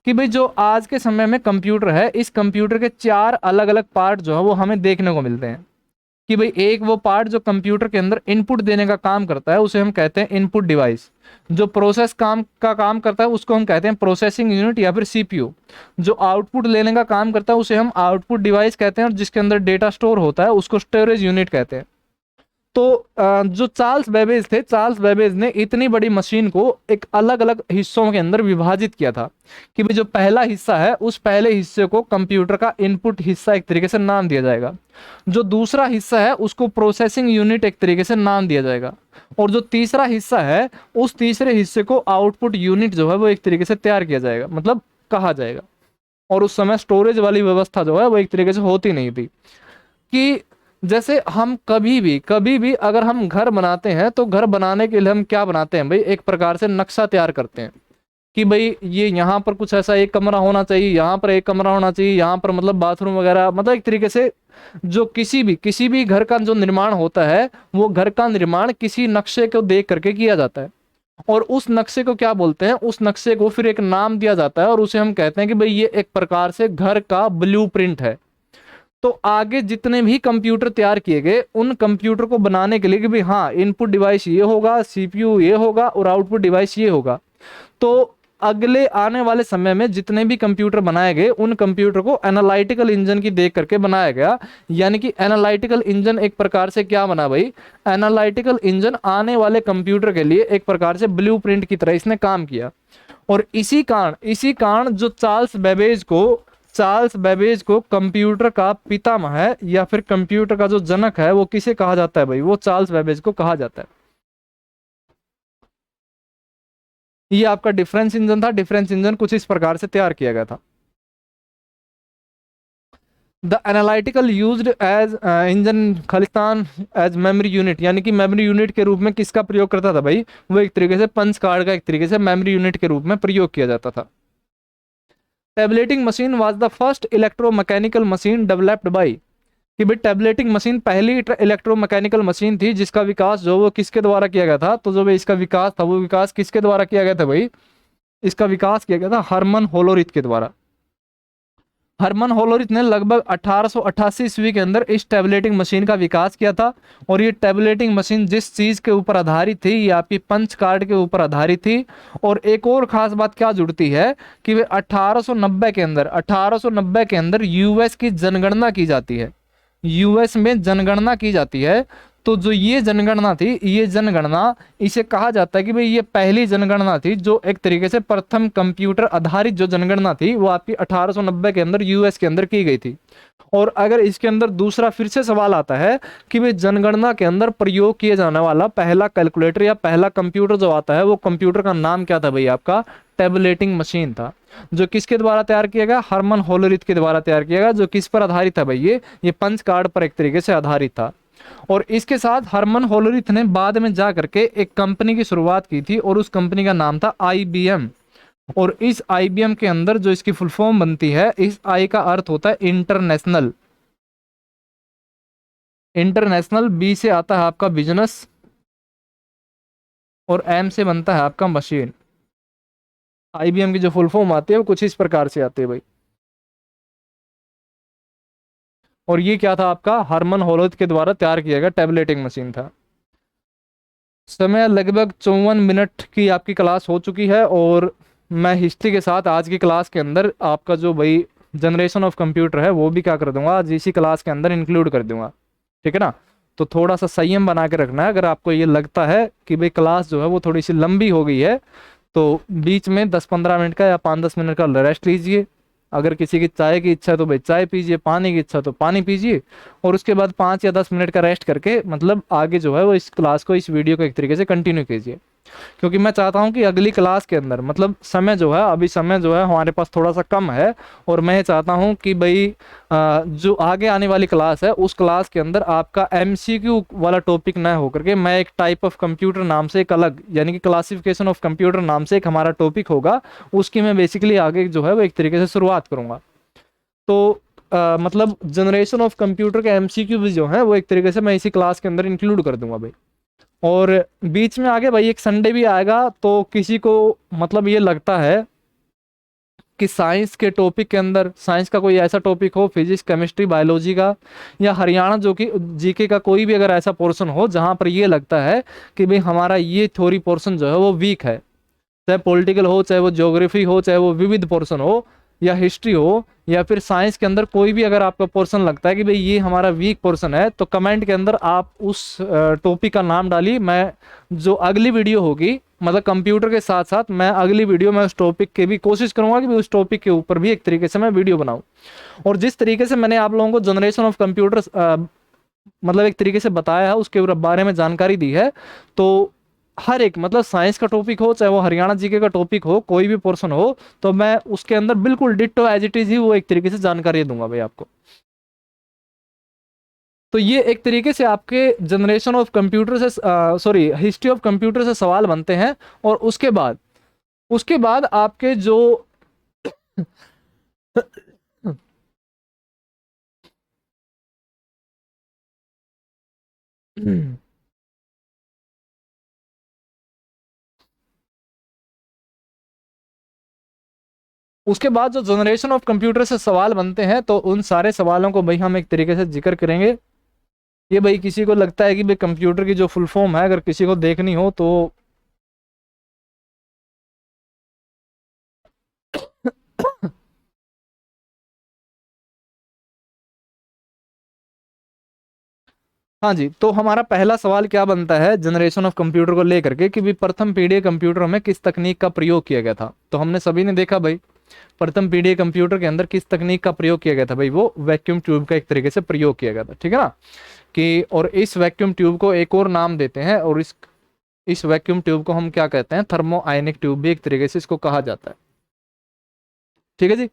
कि भाई जो आज के समय में कंप्यूटर है, इस कंप्यूटर के 4 अलग अलग पार्ट जो है वो हमें देखने को मिलते हैं। कि भाई एक वो पार्ट जो कंप्यूटर के अंदर इनपुट देने का काम करता है उसे हम कहते हैं इनपुट डिवाइस। जो प्रोसेस काम करता है उसको हम कहते हैं प्रोसेसिंग यूनिट या फिर सीपीयू। जो आउटपुट लेने का काम करता है उसे हम आउटपुट डिवाइस कहते हैं, और जिसके अंदर डेटा स्टोर होता है उसको स्टोरेज यूनिट कहते हैं। तो जो चार्ल्स बेबेज थे, चार्ल्स बेबेज ने इतनी बड़ी मशीन को एक अलग अलग हिस्सों के अंदर विभाजित किया था कि भाई जो पहला हिस्सा है उस पहले हिस्से को कंप्यूटर का इनपुट हिस्सा एक तरीके से नाम दिया जाएगा, जो दूसरा हिस्सा है उसको प्रोसेसिंग यूनिट एक तरीके से नाम दिया जाएगा, और जो तीसरा हिस्सा है उस तीसरे हिस्से को आउटपुट यूनिट जो है वो एक तरीके से तैयार किया जाएगा, मतलब कहा जाएगा। और उस समय स्टोरेज वाली व्यवस्था जो है वो एक तरीके से होती नहीं थी। कि जैसे हम कभी भी अगर हम घर बनाते हैं तो घर बनाने के लिए हम क्या बनाते हैं भाई, एक प्रकार से नक्शा तैयार करते हैं कि भाई ये यहाँ पर कुछ ऐसा एक कमरा होना चाहिए, यहाँ पर एक कमरा होना चाहिए, यहाँ पर मतलब बाथरूम वगैरह, मतलब एक तरीके से जो किसी भी घर का जो निर्माण होता है वो घर का निर्माण किसी नक्शे को देख करके किया जाता है। और उस नक्शे को क्या बोलते हैं, उस नक्शे को फिर एक नाम दिया जाता है और उसे हम कहते हैं कि भाई ये एक प्रकार से घर का ब्लूप्रिंट है। तो आगे जितने भी कंप्यूटर तैयार किए गए उन कंप्यूटर को बनाने के लिए कि भाई हाँ इनपुट डिवाइस ये होगा, सीपीयू ये होगा और आउटपुट डिवाइस ये होगा। तो अगले आने वाले समय में जितने भी कंप्यूटर बनाए गए उन कंप्यूटर को एनालिटिकल इंजन की देख करके बनाया गया। यानी कि एनालिटिकल इंजन एक प्रकार से क्या बना भाई, एनालिटिकल इंजन आने वाले कंप्यूटर के लिए एक प्रकार से ब्लूप्रिंट की तरह इसने काम किया। और इसी कारण जो चार्ल्स बेबेज को कंप्यूटर का पितामह है या फिर कंप्यूटर का जो जनक है वो किसे कहा जाता है भाई, वो चार्ल्स बेबेज को कहा जाता है। ये आपका डिफरेंस इंजन था। डिफरेंस इंजन कुछ इस प्रकार से तैयार किया गया था। The analytical used as engine खालिस्तान एज मेमोरी यूनिट, यानी कि मेमोरी यूनिट के रूप में किसका प्रयोग करता था भाई, वो एक तरीके से पंच कार्ड का एक तरीके से मेमोरी यूनिट के रूप में प्रयोग किया जाता था। Tableting machine was the first electromechanical machine developed by, कि भाई टैबलेटिंग मशीन पहली इलेक्ट्रोमैकेनिकल मशीन थी जिसका विकास जो वो किसके द्वारा किया गया था, तो जो भाई इसका विकास था वो विकास किसके द्वारा किया गया था भाई, इसका विकास किया गया था हरमन होलोरिथ के द्वारा। हरमन होलोरिथ ने लगभग 1888 ईस्वी के अंदर इस टैबलेटिंग मशीन का विकास किया था। और ये टैबलेटिंग मशीन जिस चीज के ऊपर आधारित थी, ये आपकी पंच कार्ड के ऊपर आधारित थी। और एक और खास बात क्या जुड़ती है कि वे 1890 के अंदर यूएस की जनगणना की जाती है, यूएस में जनगणना की जाती है। तो जो ये जनगणना थी, ये जनगणना इसे कहा जाता है कि भाई ये पहली जनगणना थी जो एक तरीके से प्रथम कंप्यूटर आधारित जो जनगणना थी वो आपकी 1890 के अंदर यूएस के अंदर की गई थी। और अगर इसके अंदर दूसरा फिर से सवाल आता है कि भाई जनगणना के अंदर प्रयोग किया जाने वाला पहला कैलकुलेटर या पहला कंप्यूटर जो आता है वो कंप्यूटर का नाम क्या था भाई, आपका टैबलेटिंग मशीन था। जो किसके द्वारा तैयार किया गया, हरमन होलोरिथ के द्वारा तैयार किया गया। जो किस पर आधारित था भाई, ये पंच कार्ड पर एक तरीके से आधारित था। और इसके साथ हरमन होलोरिथ ने बाद में जा करके एक कंपनी की शुरुआत की थी और उस कंपनी का नाम था आईबीएम। और इस आईबीएम के अंदर जो इसकी फुल फॉर्म बनती है, इस आई का अर्थ होता है इंटरनेशनल, इंटरनेशनल, बी से आता है आपका बिजनेस और एम से बनता है आपका मशीन। आईबीएम की जो फुल फॉर्म आती है वो कुछ इस प्रकार से आती है भाई। और ये क्या था आपका, हरमन होलोथ के द्वारा तैयार किया गया टैबलेटिंग मशीन था। समय लगभग 54 मिनट की आपकी क्लास हो चुकी है, और मैं हिस्ट्री के साथ आज की क्लास के अंदर आपका जो भाई जनरेशन ऑफ कंप्यूटर है वो भी क्या कर दूंगा, आज इसी क्लास के अंदर इंक्लूड कर दूंगा, ठीक है ना। तो थोड़ा सा संयम बना के रखना है। अगर आपको ये लगता है कि भाई क्लास जो है वो थोड़ी सी लंबी हो गई है, तो बीच में 10-15 मिनट का या 5-10 मिनट का रेस्ट लीजिए। अगर किसी की चाय की इच्छा है तो भाई चाय पीजिए, पानी की इच्छा तो पानी पीजिए, और उसके बाद 5 या 10 मिनट का रेस्ट करके मतलब आगे जो है वो इस क्लास को, इस वीडियो को एक तरीके से कंटिन्यू कीजिए। क्योंकि मैं चाहता हूं कि अगली क्लास के अंदर मतलब समय जो है, अभी समय जो है हमारे पास थोड़ा सा कम है, और मैं चाहता हूं कि भाई जो आगे आने वाली क्लास है उस क्लास के अंदर आपका एमसीक्यू वाला टॉपिक ना होकर के मैं एक टाइप ऑफ कंप्यूटर नाम से एक अलग, यानी कि क्लासिफिकेशन ऑफ कंप्यूटर नाम से एक हमारा टॉपिक होगा, उसकी मैं बेसिकली आगे जो है वो एक तरीके से शुरुआत करूंगा। तो मतलब जनरेशन ऑफ कंप्यूटर के एमसीक्यू भी जो है वो एक तरीके से मैं इसी क्लास के अंदर इंक्लूड कर दूंगा भाई। और बीच में आगे भाई एक संडे भी आएगा, तो किसी को मतलब ये लगता है कि साइंस के टॉपिक के अंदर, साइंस का कोई ऐसा टॉपिक हो, फिजिक्स केमिस्ट्री बायोलॉजी का, या हरियाणा जो कि जीके का कोई भी अगर ऐसा पोर्शन हो जहां पर ये लगता है कि भाई हमारा ये थ्योरी पोर्शन जो है वो वीक है, चाहे पॉलिटिकल हो, चाहे वो ज्योग्राफी हो, चाहे वो विविध पोर्शन हो, या हिस्ट्री हो, या फिर साइंस के अंदर कोई भी अगर आपका पोर्शन लगता है कि भाई ये हमारा वीक पोर्शन है, तो कमेंट के अंदर आप उस टॉपिक का नाम डालिए। मैं जो अगली वीडियो होगी, मतलब कंप्यूटर के साथ साथ मैं अगली वीडियो में उस टॉपिक के भी कोशिश करूंगा कि उस टॉपिक के ऊपर भी एक तरीके से मैं वीडियो बनाऊं। और जिस तरीके से मैंने आप लोगों को जनरेशन ऑफ कंप्यूटर मतलब एक तरीके से बताया है, उसके बारे में जानकारी दी है, तो हर एक मतलब साइंस का टॉपिक हो, चाहे वो हरियाणा जीके का टॉपिक हो, कोई भी पोर्शन हो, तो मैं उसके अंदर बिल्कुल डिट्टो एज इट इज ही वो एक तरीके से जानकारी दूंगा भाई आपको। तो ये एक तरीके से आपके जनरेशन ऑफ कंप्यूटर से, सॉरी, हिस्ट्री ऑफ कंप्यूटर से सवाल बनते हैं। और उसके बाद आपके जो उसके बाद जो जनरेशन ऑफ कंप्यूटर से सवाल बनते हैं, तो उन सारे सवालों को भाई हम एक तरीके से जिक्र करेंगे। ये भाई किसी को लगता है कि भाई कंप्यूटर की जो फुल फॉर्म है अगर किसी को देखनी हो तो हाँ जी, तो हमारा पहला सवाल क्या बनता है जनरेशन ऑफ कंप्यूटर को लेकर के, कि भी प्रथम पीढ़ी कंप्यूटर में किस तकनीक का प्रयोग किया गया था। तो हमने सभी ने देखा भाई, प्रथम पीढ़ी कंप्यूटर के अंदर किस तकनीक का प्रयोग किया गया था भाई, वो वैक्यूम ट्यूब का एक तरीके से प्रयोग किया गया था, ठीक है ना। कि और इस वैक्यूम ट्यूब को एक और नाम देते हैं, और इस वैक्यूम ट्यूब को हम क्या कहते हैं, थर्मो आयनिक ट्यूब भी एक तरीके से इसको कहा जाता है, ठीक है जी।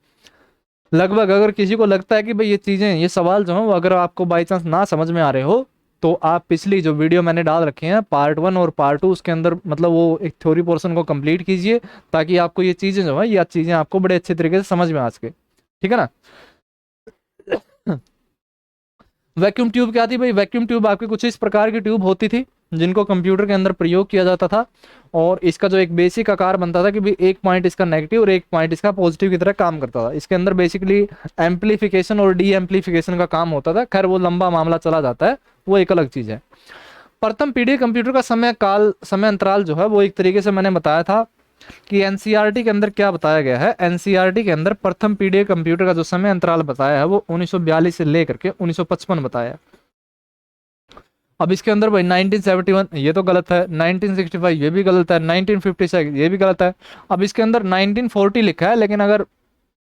लगभग अगर किसी को लगता है कि भाई ये चीजें, ये सवाल जो है वो अगर आपको बाई चांस ना समझ में आ रहे हो, तो आप पिछली जो वीडियो मैंने डाल रखे हैं पार्ट 1 और पार्ट 2, उसके अंदर मतलब वो एक थ्योरी पोर्शन को कंप्लीट कीजिए, ताकि आपको ये चीजें जो है, ये चीजें आपको बड़े अच्छे तरीके से समझ में आ सके, ठीक है ना। वैक्यूम ट्यूब क्या थी भाई, वैक्यूम ट्यूब आपकी कुछ इस प्रकार की ट्यूब होती थी जिनको कंप्यूटर के अंदर प्रयोग किया जाता था, और इसका जो एक बेसिक आकार बनता था कि भाई एक पॉइंट इसका नेगेटिव और एक पॉइंट इसका पॉजिटिव की तरह काम करता था। इसके अंदर बेसिकली एम्पलीफिकेशन और डी एम्पलीफिकेशन का काम होता था। खैर वो लंबा मामला चला जाता है, वो एक अलग चीज है। प्रथम पीढ़ी कंप्यूटर का समय अंतराल जो है वो एक तरीके से मैंने बताया था कि एनसीईआरटी के अंदर क्या बताया गया है। एनसीईआरटी के अंदर प्रथम पीढ़ी कंप्यूटर का जो समय अंतराल बताया है वो 1942 से लेकर के 1955 बताया है। अब इसके अंदर भाई 1971 ये तो गलत है, 1965 ये भी गलत है, 1956 ये भी गलत है। अब इसके अंदर 1940 लिखा है, लेकिन अगर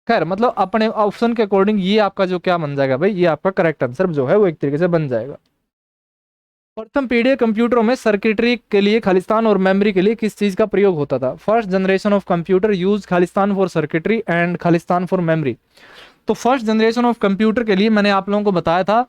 खैर मतलब अपने ऑप्शन के अकॉर्डिंग ये आपका जो क्या बन जाएगा भाई, ये आपका करेक्ट आंसर जो है वो एक तरीके से बन जाएगा। प्रथम पीढ़ी कंप्यूटरों में सर्किटरी के लिए खालिस्तान और मेमोरी के लिए किस चीज का प्रयोग होता था। First generation of computer use Khalistan for circuitry and Khalistan for memory. तो फर्स्ट जनरेशन ऑफ कंप्यूटर के लिए मैंने आप लोगों को बताया था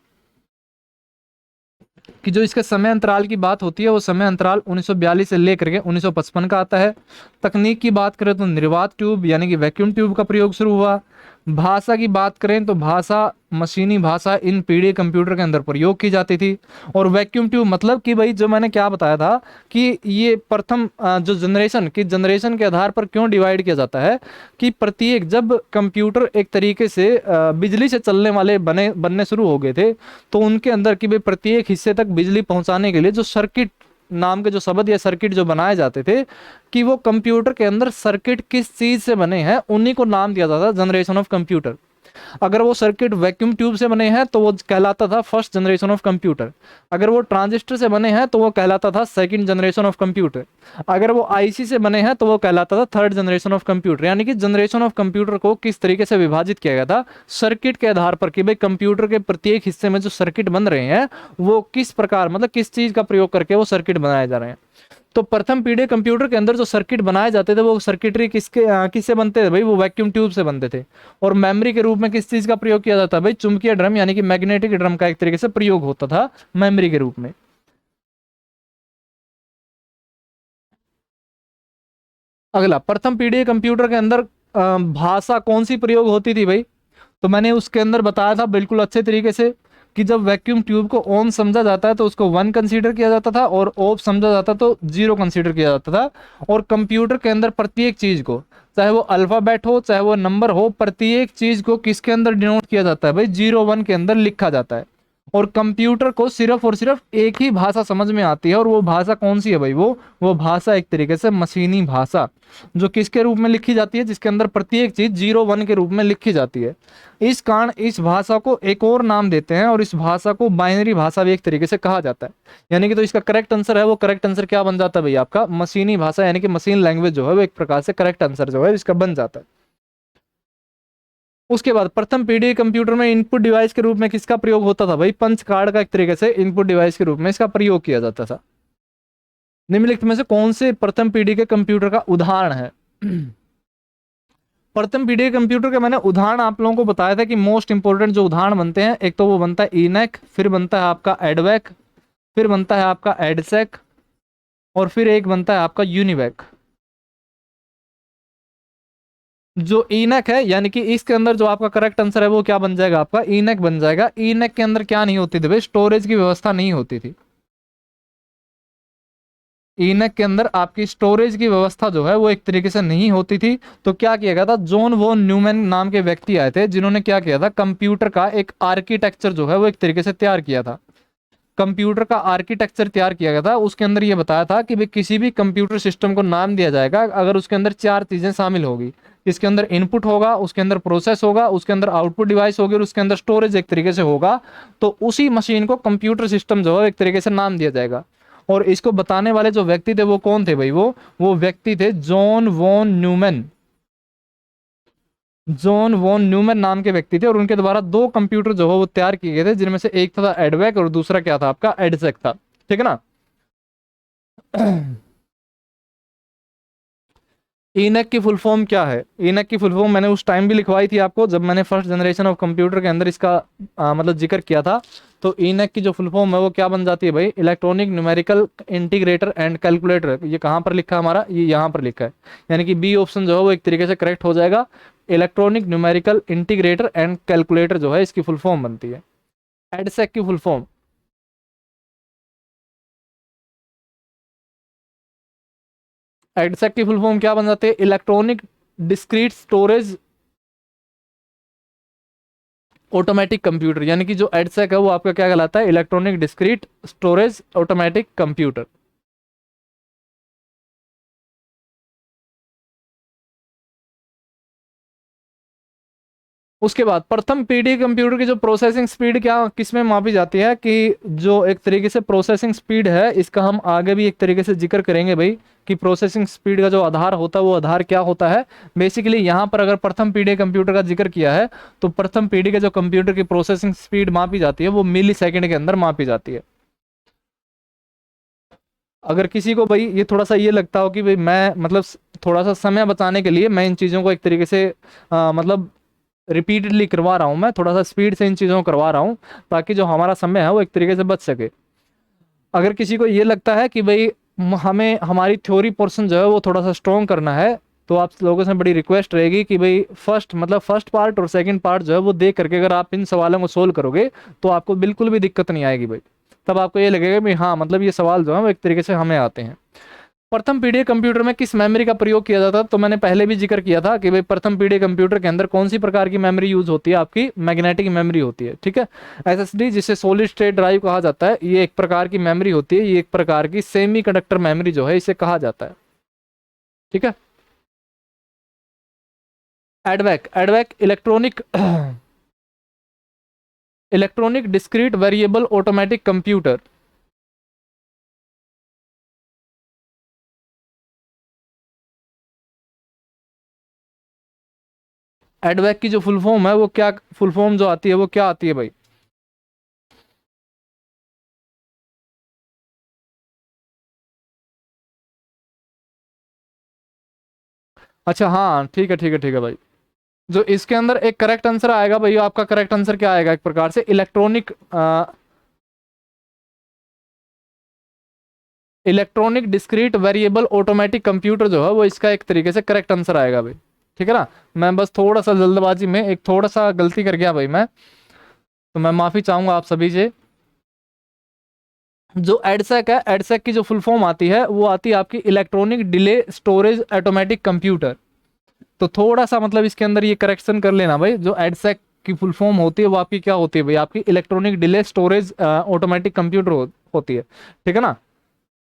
कि जो इसके समय अंतराल की बात होती है वो समय अंतराल 1942 से लेकर के 1955 का आता है। तकनीक की बात करें तो निर्वात ट्यूब यानी कि वैक्यूम ट्यूब का प्रयोग शुरू हुआ। भाषा की बात करें तो भाषा, मशीनी भाषा इन पीढ़ी कंप्यूटर के अंदर प्रयोग की जाती थी। और वैक्यूम ट्यूब मतलब कि भाई जो मैंने क्या बताया था कि ये प्रथम जो जनरेशन के आधार पर क्यों डिवाइड किया जाता है कि प्रत्येक, जब कंप्यूटर एक तरीके से बिजली से चलने वाले बनने शुरू हो गए थे, तो उनके अंदर कि भाई प्रत्येक हिस्से तक बिजली पहुंचाने के लिए जो सर्किट नाम के जो शब्द या सर्किट जो बनाए जाते थे, कि वो कंप्यूटर के अंदर सर्किट किस चीज से बने हैं, उन्हीं को नाम दिया जाता था जनरेशन ऑफ कंप्यूटर। अगर वो सर्किट वैक्यूम ट्यूब से बने हैं तो वो कहलाता था फर्स्ट जनरेशन ऑफ कंप्यूटर। अगर वो ट्रांजिस्टर से बने हैं तो वो कहलाता था सेकंड जनरेशन ऑफ कंप्यूटर। अगर वो आईसी से बने हैं तो वो कहलाता था थर्ड जनरेशन ऑफ कंप्यूटर। यानी कि जनरेशन ऑफ कंप्यूटर को किस तरीके से विभाजित किया गया था, सर्किट के आधार पर, कि भाई कंप्यूटर के प्रत्येक हिस्से में जो सर्किट बन रहे हैं वो किस प्रकार, मतलब किस चीज का प्रयोग करके वो सर्किट बनाए जा रहे हैं। तो प्रथम पीढ़ी कंप्यूटर के अंदर जो सर्किट बनाए जाते थे वो सर्किटरी किससे बनते थे भाई, वो वैक्यूम ट्यूब से बनते थे। और मेमोरी के रूप में किस चीज का प्रयोग किया जाता है भाई, चुंबकीय ड्रम यानी कि मैग्नेटिक ड्रम का एक तरीके से प्रयोग होता था मेमोरी के रूप में। अगला, प्रथम पीढ़ी कंप्यूटर के अंदर भाषा कौन सी प्रयोग होती थी भाई, तो मैंने उसके अंदर बताया था बिल्कुल अच्छे तरीके से कि जब वैक्यूम ट्यूब को ऑन समझा जाता है तो उसको 1 कंसीडर किया जाता था, और ऑफ समझा जाता तो 0 कंसीडर किया जाता था। और कंप्यूटर के अंदर प्रत्येक चीज को, चाहे वो अल्फाबेट हो चाहे वो नंबर हो, प्रत्येक चीज को किसके अंदर डिनोट किया जाता है भाई, 0 1 के अंदर लिखा जाता है। और कंप्यूटर को सिर्फ और सिर्फ एक ही भाषा समझ में आती है, और वो भाषा कौन सी है भाई, वो भाषा एक तरीके से मशीनी भाषा, जो किसके रूप में लिखी जाती है, जिसके अंदर प्रत्येक चीज 0 1 के रूप में लिखी जाती है। इस कारण इस भाषा को एक और नाम देते हैं, और इस भाषा को बाइनरी भाषा भी एक तरीके से कहा जाता है। यानी कि तो इसका करेक्ट आंसर है, वो करेक्ट आंसर क्या बन जाता है भाई आपका, मशीनी भाषा, यानी कि मशीन लैंग्वेज जो है वो एक प्रकार से करेक्ट आंसर जो है इसका बन जाता है। उसके बाद प्रथम पीढ़ी कंप्यूटर में इनपुट डिवाइस के रूप में किसका प्रयोग होता था भाई, पंच कार्ड का एक तरीके से इनपुट डिवाइस के रूप में इसका प्रयोग किया जाता था। निम्नलिखित में से कौन से प्रथम पीढ़ी के कंप्यूटर का उदाहरण है। प्रथम पीढ़ी के कंप्यूटर के मैंने उदाहरण आप लोगों को बताया था कि मोस्ट इंपोर्टेंट जो उदाहरण बनते हैं, एक तो वो बनता है ENIAC, फिर बनता है आपका एडवैक, फिर बनता है आपका एडसेक, और फिर एक बनता है आपका यूनिवैक। जो ENIAC है, यानी कि इसके अंदर जो आपका करेक्ट आंसर है वो क्या बन जाएगा, आपका ENIAC बन जाएगा। ENIAC के अंदर क्या नहीं होती थी भाई, स्टोरेज की व्यवस्था नहीं होती थी। ENIAC के अंदर आपकी स्टोरेज की व्यवस्था जो है वो एक तरीके से नहीं होती थी। तो क्या किया गया था, जॉन वॉन न्यूमैन नाम के व्यक्ति आए थे, जिन्होंने क्या किया था, कंप्यूटर का एक आर्किटेक्चर जो है वो एक तरीके से तैयार किया था। कंप्यूटर का आर्किटेक्चर तैयार किया गया था, उसके अंदर ये बताया था कि भाई किसी भी कंप्यूटर सिस्टम को नाम दिया जाएगा अगर उसके अंदर 4 चीजें शामिल होगी। इसके अंदर इनपुट होगा, उसके अंदर प्रोसेस होगा, उसके अंदर आउटपुट डिवाइस होगी, और उसके अंदर स्टोरेज एक तरीके से होगा। तो उसी मशीन को कंप्यूटर सिस्टम जो है एक तरीके से नाम दिया जाएगा। और इसको बताने वाले जो व्यक्ति थे वो कौन थे भाई, वो व्यक्ति थे John von Neumann. John von Neumann नाम के व्यक्ति थे, और उनके द्वारा 2 कंप्यूटर जो है वो तैयार किए गए थे, जिनमें से एक था एडवैक और दूसरा क्या था आपका, एडसेक था। ठीक है ना। ENIAC की फुल फॉर्म क्या है, ENIAC की फुल फॉर्म मैंने उस टाइम भी लिखवाई थी आपको जब मैंने फर्स्ट जनरेशन ऑफ कंप्यूटर के अंदर इसका मतलब जिक्र किया था। तो ENIAC की जो फुल फॉर्म है वो क्या बन जाती है भाई, electronic numerical integrator and calculator. ये कहाँ पर लिखा है हमारा, ये यहाँ पर लिखा है, यानी कि बी ऑप्शन जो है वो एक तरीके से करेक्ट हो जाएगा। Electronic numerical integrator and calculator जो है इसकी फुल फॉर्म बनती है। एडसेक की फुल फॉर्म, एडसेक की फुल फॉर्म क्या बन जाती है, electronic discrete storage automatic computer. यानी कि जो एडसेक है वो आपका क्या कहलाता है, electronic discrete storage automatic computer. उसके बाद प्रथम पीढ़ी कंप्यूटर की जो प्रोसेसिंग स्पीड क्या किसमें मापी जाती है, कि जो एक तरीके से प्रोसेसिंग स्पीड है, इसका हम आगे भी एक तरीके से जिक्र करेंगे भाई, कि प्रोसेसिंग स्पीड का जो आधार होता है वो आधार क्या होता है। बेसिकली यहाँ पर अगर प्रथम पीढ़ी कंप्यूटर का जिक्र किया है तो प्रथम पीढ़ी के जो कंप्यूटर की प्रोसेसिंग स्पीड मापी जाती है वो मिली सेकेंड के अंदर मापी जाती है। अगर किसी को भाई ये थोड़ा सा ये लगता हो कि भाई मैं मतलब थोड़ा सा समय बचाने के लिए मैं इन चीज़ों को एक तरीके से मतलब रिपीटेडली करवा रहा हूँ, मैं थोड़ा सा स्पीड से इन चीज़ों को करवा रहा हूँ ताकि जो हमारा समय है वो एक तरीके से बच सके। अगर किसी को ये लगता है कि भाई हमें हमारी थ्योरी पोर्शन जो है वो थोड़ा सा स्ट्रॉन्ग करना है, तो आप लोगों से बड़ी रिक्वेस्ट रहेगी कि भाई फर्स्ट पार्ट और सेकंड पार्ट जो है वो देख करके अगर आप इन सवालों को सोल्व करोगे तो आपको बिल्कुल भी दिक्कत नहीं आएगी भाई। तब आपको ये लगेगा भाई हाँ मतलब ये सवाल जो है वो एक तरीके से हमें आते हैं। प्रथम पीढ़ी कंप्यूटर में किस मेमोरी का प्रयोग किया जाता है? तो मैंने पहले भी जिक्र किया था कि भाई प्रथम पीढ़ी कंप्यूटर के अंदर कौन सी प्रकार की मेमोरी यूज होती है, आपकी मैग्नेटिक मेमोरी होती है, ठीक है। एसएसडी जिसे सॉलिड स्टेट ड्राइव कहा जाता है, ये एक प्रकार की मेमोरी होती है, ये एक प्रकार की सेमी कंडक्टर मेमोरी जो है इसे कहा जाता है, ठीक है। एडवैक, एडवैक electronic discrete variable automatic computer. एडवैक की जो फुल फॉर्म है वो क्या, फुल फॉर्म जो आती है वो क्या आती है भाई? अच्छा हाँ ठीक है ठीक है ठीक है भाई। जो इसके अंदर एक करेक्ट आंसर आएगा भाई, आपका करेक्ट आंसर क्या आएगा? एक प्रकार से electronic discrete variable automatic computer जो है वो इसका एक तरीके से करेक्ट आंसर आएगा भाई, ठीक है ना। मैं बस थोड़ा सा जल्दबाजी में एक थोड़ा सा गलती कर गया भाई मैं, तो मैं माफी चाहूंगा आप सभी से। जो एडसेक है, एडसेक की जो फुल फॉर्म आती है वो आती है आपकी electronic delay storage automatic computer. तो थोड़ा सा मतलब इसके अंदर ये करेक्शन कर लेना भाई, जो एडसेक की फुल फॉर्म होती है वो आपकी क्या होती है भाई? आपकी electronic delay storage automatic computer होती है, ठीक है ना।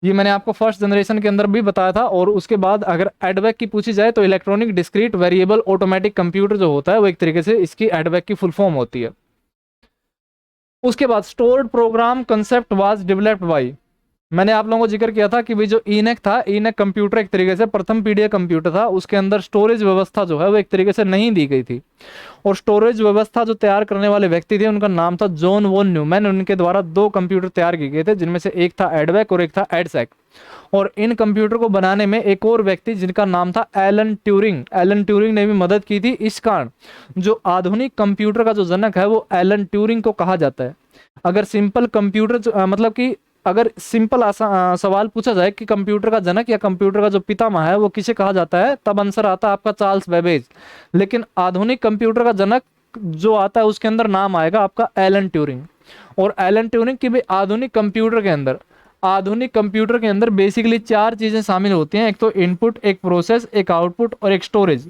ये मैंने आपको फर्स्ट जनरेशन के अंदर भी बताया था। और उसके बाद अगर एडवेक की पूछी जाए तो electronic discrete variable automatic computer जो होता है वो एक तरीके से इसकी एडवेक की फुल फॉर्म होती है। उसके बाद stored program concept was developed by, मैंने आप लोगों को जिक्र किया था कि भाई जो इनेक था, इनेक कंप्यूटर एक तरीके से प्रथम पीढ़ी कंप्यूटर था, उसके अंदर स्टोरेज व्यवस्था जो है वो एक तरीके से नहीं दी गई थी। और स्टोरेज व्यवस्था जो तैयार करने वाले व्यक्ति थे उनका नाम था जॉन वॉन न्यूमैन। उनके द्वारा दो कंप्यूटर तैयार किए गए थे, जिनमें से एक था एडवेक और एक था एडसेक। और इन कंप्यूटर को बनाने में एक और व्यक्ति जिनका नाम था एलन ट्यूरिंग, एलन ट्यूरिंग ने भी मदद की थी। इस कारण जो आधुनिक कंप्यूटर का जो जनक है वो एलन ट्यूरिंग को कहा जाता है। अगर सिंपल कंप्यूटर मतलब कि अगर सिंपल सवाल पूछा जाए कि कंप्यूटर का जनक या कंप्यूटर का जो पितामह है वो किसे कहा जाता है, तब आंसर आता है आपका चार्ल्स बेबेज। लेकिन आधुनिक कंप्यूटर का जनक जो आता है उसके अंदर नाम आएगा आपका एलन ट्यूरिंग। और एलन ट्यूरिंग की भी आधुनिक कंप्यूटर के अंदर बेसिकली चार चीजें शामिल होती हैं, एक तो इनपुट, एक प्रोसेस, एक आउटपुट और एक स्टोरेज।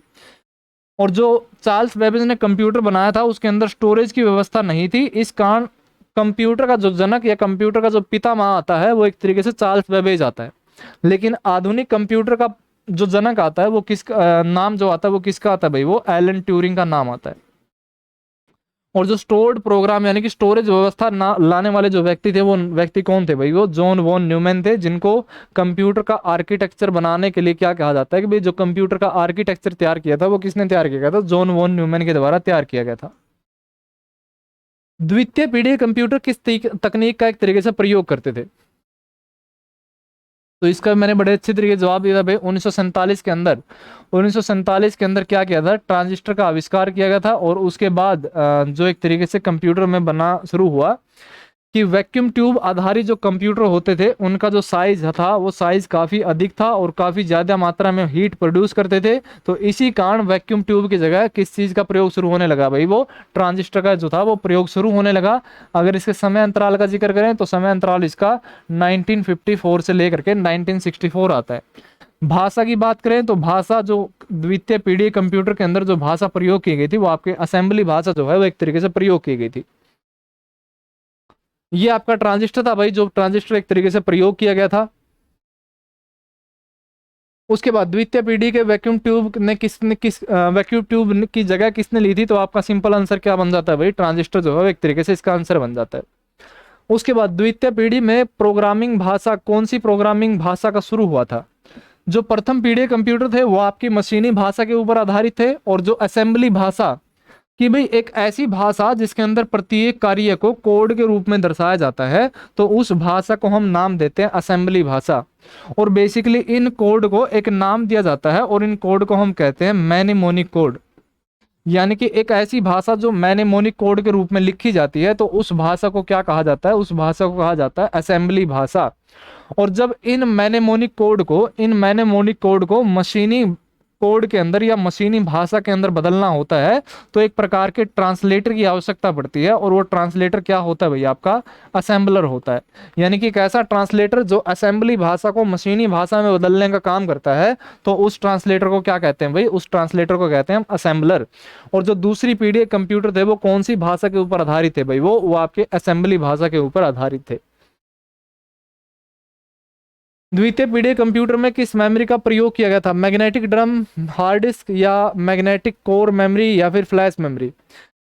और जो चार्ल्स बेबेज ने कंप्यूटर बनाया था उसके अंदर स्टोरेज की व्यवस्था नहीं थी। इस कारण कंप्यूटर का जो जनक या कंप्यूटर का जो पितामह आता है वो एक तरीके से चार्ल्स बेबेज आता है। लेकिन आधुनिक कंप्यूटर का जो जनक आता है वो किसका नाम जो आता है वो किसका आता है भाई? वो एलन ट्यूरिंग का नाम आता है। और जो स्टोर्ड प्रोग्राम यानी कि स्टोरेज व्यवस्था लाने वाले जो व्यक्ति थे वो व्यक्ति कौन थे भाई? वो जॉन वॉन न्यूमैन थे, जिनको कंप्यूटर का आर्किटेक्चर बनाने के लिए क्या कहा जाता है कि भाई जो कंप्यूटर का आर्किटेक्चर तैयार किया था वो किसने तैयार किया था? जॉन वॉन न्यूमैन के द्वारा तैयार किया गया था। द्वितीय पीढ़ी कंप्यूटर किस तकनीक का एक तरीके से प्रयोग करते थे? तो इसका मैंने बड़े अच्छे तरीके से जवाब दिया था भाई। 1947 के अंदर क्या किया था? ट्रांजिस्टर का आविष्कार किया गया था। और उसके बाद जो एक तरीके से कंप्यूटर में बना शुरू हुआ कि वैक्यूम ट्यूब आधारित जो कंप्यूटर होते थे उनका जो साइज था वो साइज काफ़ी अधिक था और काफ़ी ज़्यादा मात्रा में हीट प्रोड्यूस करते थे। तो इसी कारण वैक्यूम ट्यूब की जगह किस चीज़ का प्रयोग शुरू होने लगा भाई? वो ट्रांजिस्टर का जो था वो प्रयोग शुरू होने लगा। अगर इसके समय अंतराल का जिक्र करें तो समय अंतराल इसका 1954 से लेकर के 1964 आता है। भाषा की बात करें तो भाषा जो द्वितीय पीढ़ी कंप्यूटर के अंदर जो भाषा प्रयोग की गई थी वो आपके असेंबली भाषा जो है वो एक तरीके से प्रयोग की गई थी। ये आपका ट्रांजिस्टर था भाई, जो ट्रांजिस्टर एक तरीके से प्रयोग किया गया था। उसके बाद द्वितीय पीढ़ी के वैक्यूम ट्यूब वैक्यूम ट्यूब की जगह किसने ली थी? तो आपका सिंपल आंसर क्या बन जाता है भाई? ट्रांजिस्टर जो है एक तरीके से इसका आंसर बन जाता है। उसके बाद द्वितीय पीढ़ी में प्रोग्रामिंग भाषा, कौन सी प्रोग्रामिंग भाषा का शुरू हुआ था? जो प्रथम पीढ़ी कंप्यूटर थे वो आपकी मशीनी भाषा के ऊपर आधारित थे। और जो असेंबली भाषा कि भाई एक ऐसी भाषा जिसके अंदर प्रत्येक कार्य को कोड के रूप में दर्शाया जाता है, तो उस भाषा को हम नाम देते हैं असेंबली भाषा। और बेसिकली इन कोड को एक नाम दिया जाता है और इन कोड को हम कहते हैं मैनेमोनिक कोड। यानी कि एक ऐसी भाषा जो मैनेमोनिक कोड के रूप में लिखी जाती है तो उस भाषा को क्या कहा जाता है? उस भाषा को कहा जाता है असेंबली भाषा। और जब इन मैनेमोनिक कोड को मशीनी कोड के अंदर या मशीनी भाषा के अंदर बदलना होता है तो एक प्रकार के ट्रांसलेटर की आवश्यकता पड़ती है, और वो ट्रांसलेटर क्या होता है भैया, आपका असेंबलर होता है। यानी कि एक ऐसा ट्रांसलेटर जो असेंबली भाषा को मशीनी भाषा में बदलने का काम करता है, तो उस ट्रांसलेटर को क्या कहते हैं भाई, उस ट्रांसलेटर को कहते हैं हम असेंबलर। और जो दूसरी पीढ़ी के कंप्यूटर थे वो कौन सी भाषा के ऊपर आधारित थे भाई, वो आपके असेंबली भाषा के ऊपर आधारित थे। द्वितीय पीढ़ी कंप्यूटर में किस मेमोरी का प्रयोग किया गया था, मैग्नेटिक ड्रम, हार्ड डिस्क, या मैग्नेटिक कोर मेमोरी, या फिर फ्लैश मेमोरी।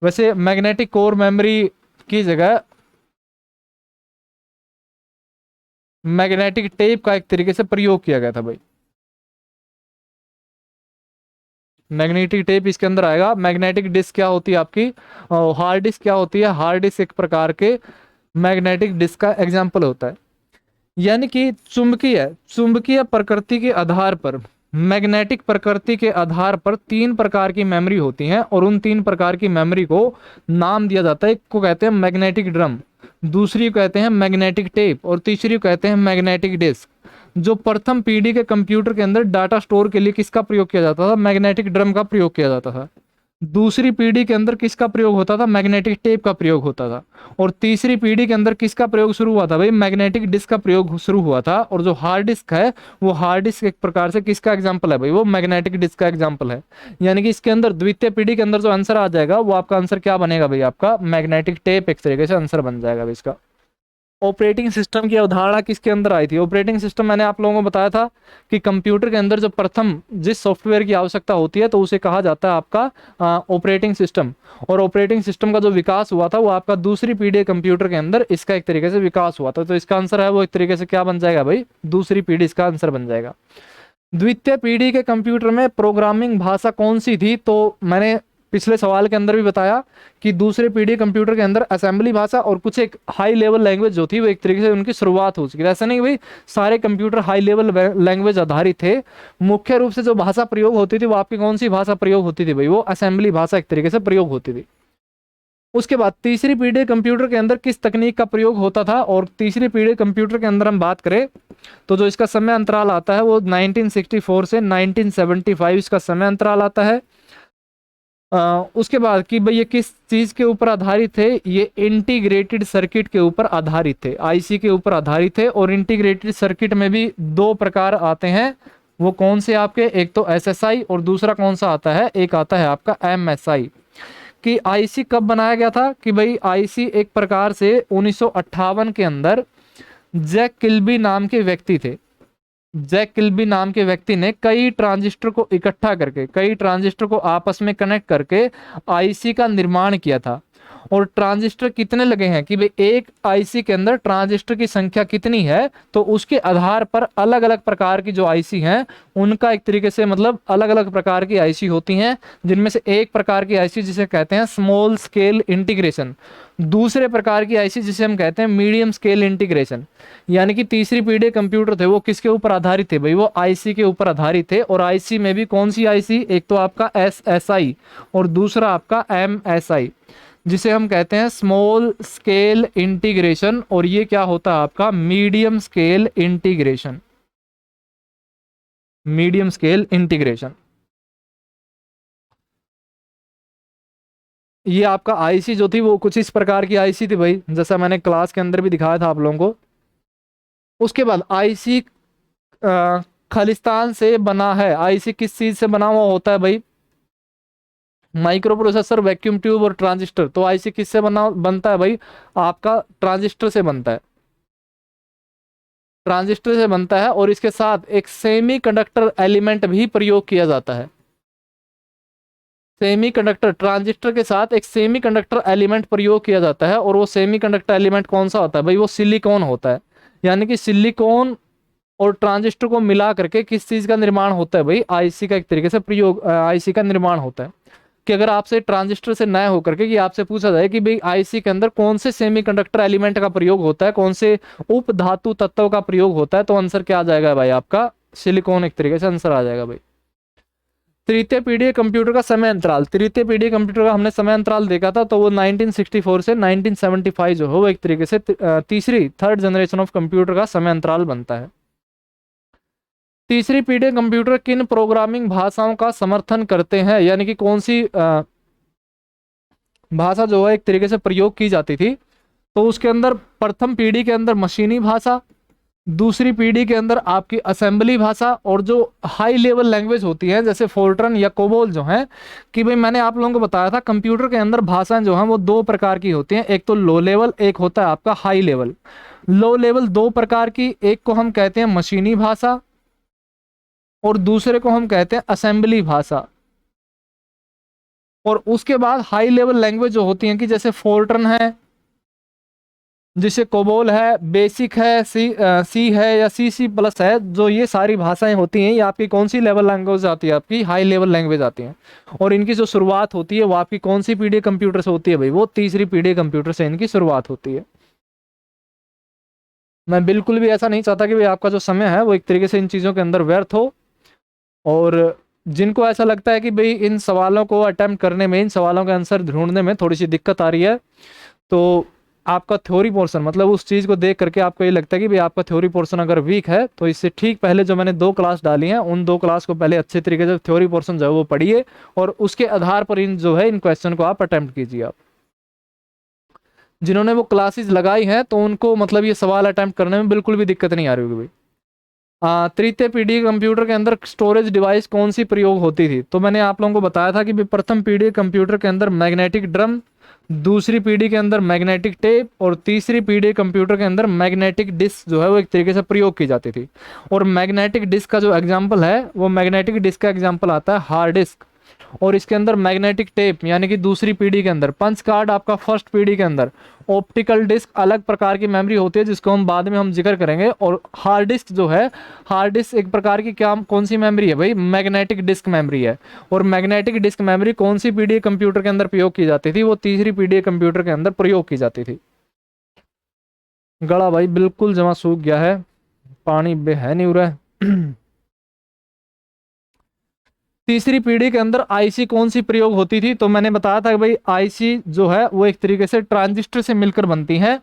वैसे मैग्नेटिक कोर मेमोरी की जगह मैग्नेटिक टेप का एक तरीके से प्रयोग किया गया था भाई। मैग्नेटिक टेप इसके अंदर आएगा। मैग्नेटिक डिस्क क्या होती है आपकी, हार्ड डिस्क क्या होती है, हार्ड डिस्क एक प्रकार के मैग्नेटिक डिस्क का एग्जाम्पल होता है। यानी कि चुंबकीय चुंबकीय प्रकृति के आधार पर, मैग्नेटिक प्रकृति के आधार पर तीन प्रकार की मेमोरी होती हैं, और उन तीन प्रकार की मेमोरी को नाम दिया जाता है। एक को कहते हैं मैग्नेटिक ड्रम, दूसरी को कहते हैं मैग्नेटिक टेप, और तीसरी को कहते हैं मैग्नेटिक डिस्क। जो प्रथम पीढ़ी के कंप्यूटर के अंदर डाटा स्टोर के लिए किसका प्रयोग किया जाता था, मैग्नेटिक ड्रम का प्रयोग किया जाता था। दूसरी पीढ़ी के अंदर किसका प्रयोग होता था, मैग्नेटिक टेप का प्रयोग होता था। और तीसरी पीढ़ी के अंदर किसका प्रयोग शुरू हुआ था भाई, मैग्नेटिक डिस्क का प्रयोग शुरू हुआ था। और जो हार्ड डिस्क है, वो हार्ड डिस्क एक प्रकार से किसका एग्जांपल है भाई, वो मैग्नेटिक डिस्क का एग्जांपल है। यानी कि इसके अंदर द्वितीय पीढ़ी के अंदर जो आंसर आ जाएगा वो आपका आंसर क्या बनेगा भाई, आपका मैग्नेटिक टेप एक तरीके से आंसर बन जाएगा भाई इसका। ऑपरेटिंग सिस्टम की अवधारणा किसके अंदर आई थी, ऑपरेटिंग सिस्टम मैंने आप लोगों को बताया था कि कंप्यूटर के अंदर जो प्रथम जिस सॉफ्टवेयर की आवश्यकता होती है तो उसे कहा जाता है आपका ऑपरेटिंग सिस्टम। और ऑपरेटिंग सिस्टम का जो विकास हुआ था वो आपका दूसरी पीढ़ी कंप्यूटर के अंदर इसका एक तरीके से विकास हुआ था। तो इसका आंसर है वो एक तरीके से क्या बन जाएगा भाई, दूसरी पीढ़ी इसका आंसर बन जाएगा। द्वितीय पीढ़ी के कंप्यूटर में प्रोग्रामिंग भाषा कौन सी थी, तो मैंने पिछले सवाल के अंदर भी बताया कि दूसरे पीढ़ी कंप्यूटर के अंदर असेंबली भाषा और कुछ एक हाई लेवल लैंग्वेज जो थी वो एक तरीके से उनकी शुरुआत हो चुकी है। ऐसा नहीं भाई सारे कंप्यूटर हाई लेवल लैंग्वेज आधारित थे। मुख्य रूप से जो भाषा प्रयोग होती थी वो आपकी कौन सी भाषा प्रयोग होती थी भाई, वो असेंबली भाषा एक तरीके से प्रयोग होती थी। उसके बाद तीसरी पीढ़ी कंप्यूटर के अंदर किस तकनीक का प्रयोग होता था, और तीसरी पीढ़ी कंप्यूटर के अंदर हम बात करें तो जो इसका समय अंतराल आता है वो 1964 से 1975 इसका समय अंतराल आता है। उसके बाद कि भाई ये किस चीज के ऊपर आधारित थे, ये इंटीग्रेटेड सर्किट के ऊपर आधारित थे, आईसी के ऊपर आधारित थे। और इंटीग्रेटेड सर्किट में भी दो प्रकार आते हैं, वो कौन से आपके, एक तो एसएसआई और दूसरा कौन सा आता है, एक आता है आपका एमएसआई। कि आईसी कब बनाया गया था, कि भाई आईसी एक प्रकार से 1958 के अंदर जैक किल्बी नाम के व्यक्ति थे। जैक किल्बी नाम के व्यक्ति ने कई ट्रांजिस्टर को इकट्ठा करके, कई ट्रांजिस्टर को आपस में कनेक्ट करके आईसी का निर्माण किया था। और ट्रांजिस्टर कितने लगे हैं कि भाई एक आईसी के अंदर ट्रांजिस्टर की संख्या कितनी है, तो उसके आधार पर अलग अलग प्रकार की जो आईसी हैं उनका एक तरीके से मतलब अलग अलग प्रकार की आईसी होती हैं, जिनमें से एक प्रकार की आईसी जिसे कहते हैं स्मॉल स्केल इंटीग्रेशन, दूसरे प्रकार की आईसी जिसे हम कहते हैं मीडियम स्केल इंटीग्रेशन। यानी कि तीसरी पीढ़ी कंप्यूटर थे वो किसके ऊपर आधारित थे भाई, वो आईसी के ऊपर आधारित थे। और आईसी में भी कौन सी आईसी, एक तो आपका एसएसआई और दूसरा आपका एमएसआई जिसे हम कहते हैं स्मॉल स्केल इंटीग्रेशन, और ये क्या होता है आपका medium scale integration, medium scale integration. ये आपका आईसी जो थी वो कुछ इस प्रकार की आईसी थी भाई, जैसा मैंने क्लास के अंदर भी दिखाया था आप लोगों को। उसके बाद आईसी खालिस्तान से बना है, आईसी किस चीज से बना हुआ होता है भाई, माइक्रो प्रोसेसर, वैक्यूम ट्यूब और ट्रांजिस्टर। तो आईसी किससे बनता है भाई, आपका ट्रांजिस्टर से बनता है, ट्रांजिस्टर से बनता है। और इसके साथ एक सेमीकंडक्टर एलिमेंट भी प्रयोग किया जाता है, सेमीकंडक्टर, ट्रांजिस्टर के साथ एक सेमीकंडक्टर एलिमेंट प्रयोग किया जाता है। और वो सेमीकंडक्टर एलिमेंट कौन सा होता है भाई, वो सिलिकॉन होता है। यानी कि सिलिकॉन और ट्रांजिस्टर को मिला करके किस चीज का निर्माण होता है भाई, आईसी का एक तरीके से प्रयोग, आईसी का निर्माण होता है। कि अगर आपसे ट्रांजिस्टर से नए होकर के कि आपसे पूछा जाए कि भाई आईसी के अंदर कौन से सेमीकंडक्टर एलिमेंट का प्रयोग होता है, कौन से उप धातु तत्व का प्रयोग होता है, तो आंसर क्या आ जाएगा भाई, आपका सिलिकॉन एक तरीके से आंसर आ जाएगा भाई। तृतीय पीढ़ी कंप्यूटर का समय अंतराल, तृतीय पीढ़ी कंप्यूटर का हमने समय अंतराल देखा था, तो वो 1964 से 1975 जो है वो एक तरीके से तीसरी थर्ड जनरेशन ऑफ कंप्यूटर का समय अंतराल बनता है। तीसरी पीढ़ी कंप्यूटर किन प्रोग्रामिंग भाषाओं का समर्थन करते हैं, यानी कि कौन सी भाषा जो है एक तरीके से प्रयोग की जाती थी। तो उसके अंदर प्रथम पीढ़ी के अंदर मशीनी भाषा, दूसरी पीढ़ी के अंदर आपकी असेंबली भाषा, और जो हाई लेवल लैंग्वेज होती है जैसे फोर्ट्रन या कोबोल जो है, कि भाई मैंने आप लोगों को बताया था कंप्यूटर के अंदर भाषाएं जो हैं वो दो प्रकार की होती हैं, एक तो लो लेवल, एक होता है आपका हाई लेवल। लो लेवल दो प्रकार की, एक को हम कहते हैं मशीनी भाषा और दूसरे को हम कहते हैं असेंबली भाषा। और उसके बाद हाई लेवल लैंग्वेज जो होती हैं कि जैसे फोर्ट्रन है, जिसे कोबोल है, बेसिक है, सी है या सी प्लस है, जो ये सारी भाषाएं होती हैं ये आपकी कौन सी लेवल लैंग्वेज आती है, आपकी हाई लेवल लैंग्वेज आती हैं। और इनकी जो शुरुआत होती है वो आपकी कौन सी पीढ़ी कंप्यूटर से होती है भाई, वो तीसरी पीढ़ी कंप्यूटर से इनकी शुरुआत होती है। मैं बिल्कुल भी ऐसा नहीं चाहता कि भाई आपका जो समय है वो एक तरीके से इन चीज़ों के अंदर व्यर्थ हो, और जिनको ऐसा लगता है कि भाई इन सवालों को अटेम्प्ट करने में, इन सवालों के आंसर ढूंढने में थोड़ी सी दिक्कत आ रही है, तो आपका थ्योरी पोर्शन, मतलब उस चीज़ को देख करके आपको ये लगता है कि भाई आपका थ्योरी पोर्शन अगर वीक है, तो इससे ठीक पहले जो मैंने 2 क्लास डाली हैं उन 2 क्लास को पहले अच्छे तरीके से थ्योरी पोर्शन जो है वो पढ़िए, और उसके आधार पर इन जो है इन क्वेश्चन को आप अटेम्प्ट कीजिए। आप जिन्होंने वो क्लासेस लगाई हैं तो उनको मतलब ये सवाल अटेम्प्ट करने में बिल्कुल भी दिक्कत नहीं आ रही होगी भाई। तृतीय पीढ़ी कंप्यूटर के अंदर स्टोरेज डिवाइस कौन सी प्रयोग होती थी, तो मैंने आप लोगों को बताया था कि प्रथम पीढ़ी कंप्यूटर के अंदर मैग्नेटिक ड्रम, दूसरी पीढ़ी के अंदर मैग्नेटिक टेप, और तीसरी पीढ़ी कंप्यूटर के अंदर मैग्नेटिक डिस्क जो है वो एक तरीके से प्रयोग की जाती थी। और मैग्नेटिक डिस्क का जो एग्जाम्पल है वो मैग्नेटिक डिस्क का एग्जाम्पल आता है हार्ड डिस्क, और इसके अंदर मैग्नेटिक टेप यानी कि दूसरी पीढ़ी के अंदर, पंच कार्ड आपका फर्स्ट पीढ़ी के अंदर, ऑप्टिकल डिस्क अलग प्रकार की मेमोरी होती है जिसको हम बाद में हम जिक्र करेंगे, और हार्ड डिस्क जो है, हार्ड डिस्क एक प्रकार की क्या कौन सी मेमोरी है भाई, मैग्नेटिक डिस्क मेमोरी है। और मैग्नेटिक डिस्क मेमोरी कौन सी पीढ़ी कंप्यूटर के अंदर प्रयोग की जाती थी, वो तीसरी पीढ़ी कंप्यूटर के अंदर प्रयोग की जाती थी। गला भाई बिल्कुल जमा सूख गया है, पानी है नहीं उरा तीसरी पीढ़ी के अंदर आईसी कौन सी प्रयोग होती थी, तो मैंने बताया था कि भाई आईसी जो है वो एक तरीके से ट्रांजिस्टर से मिलकर बनती है।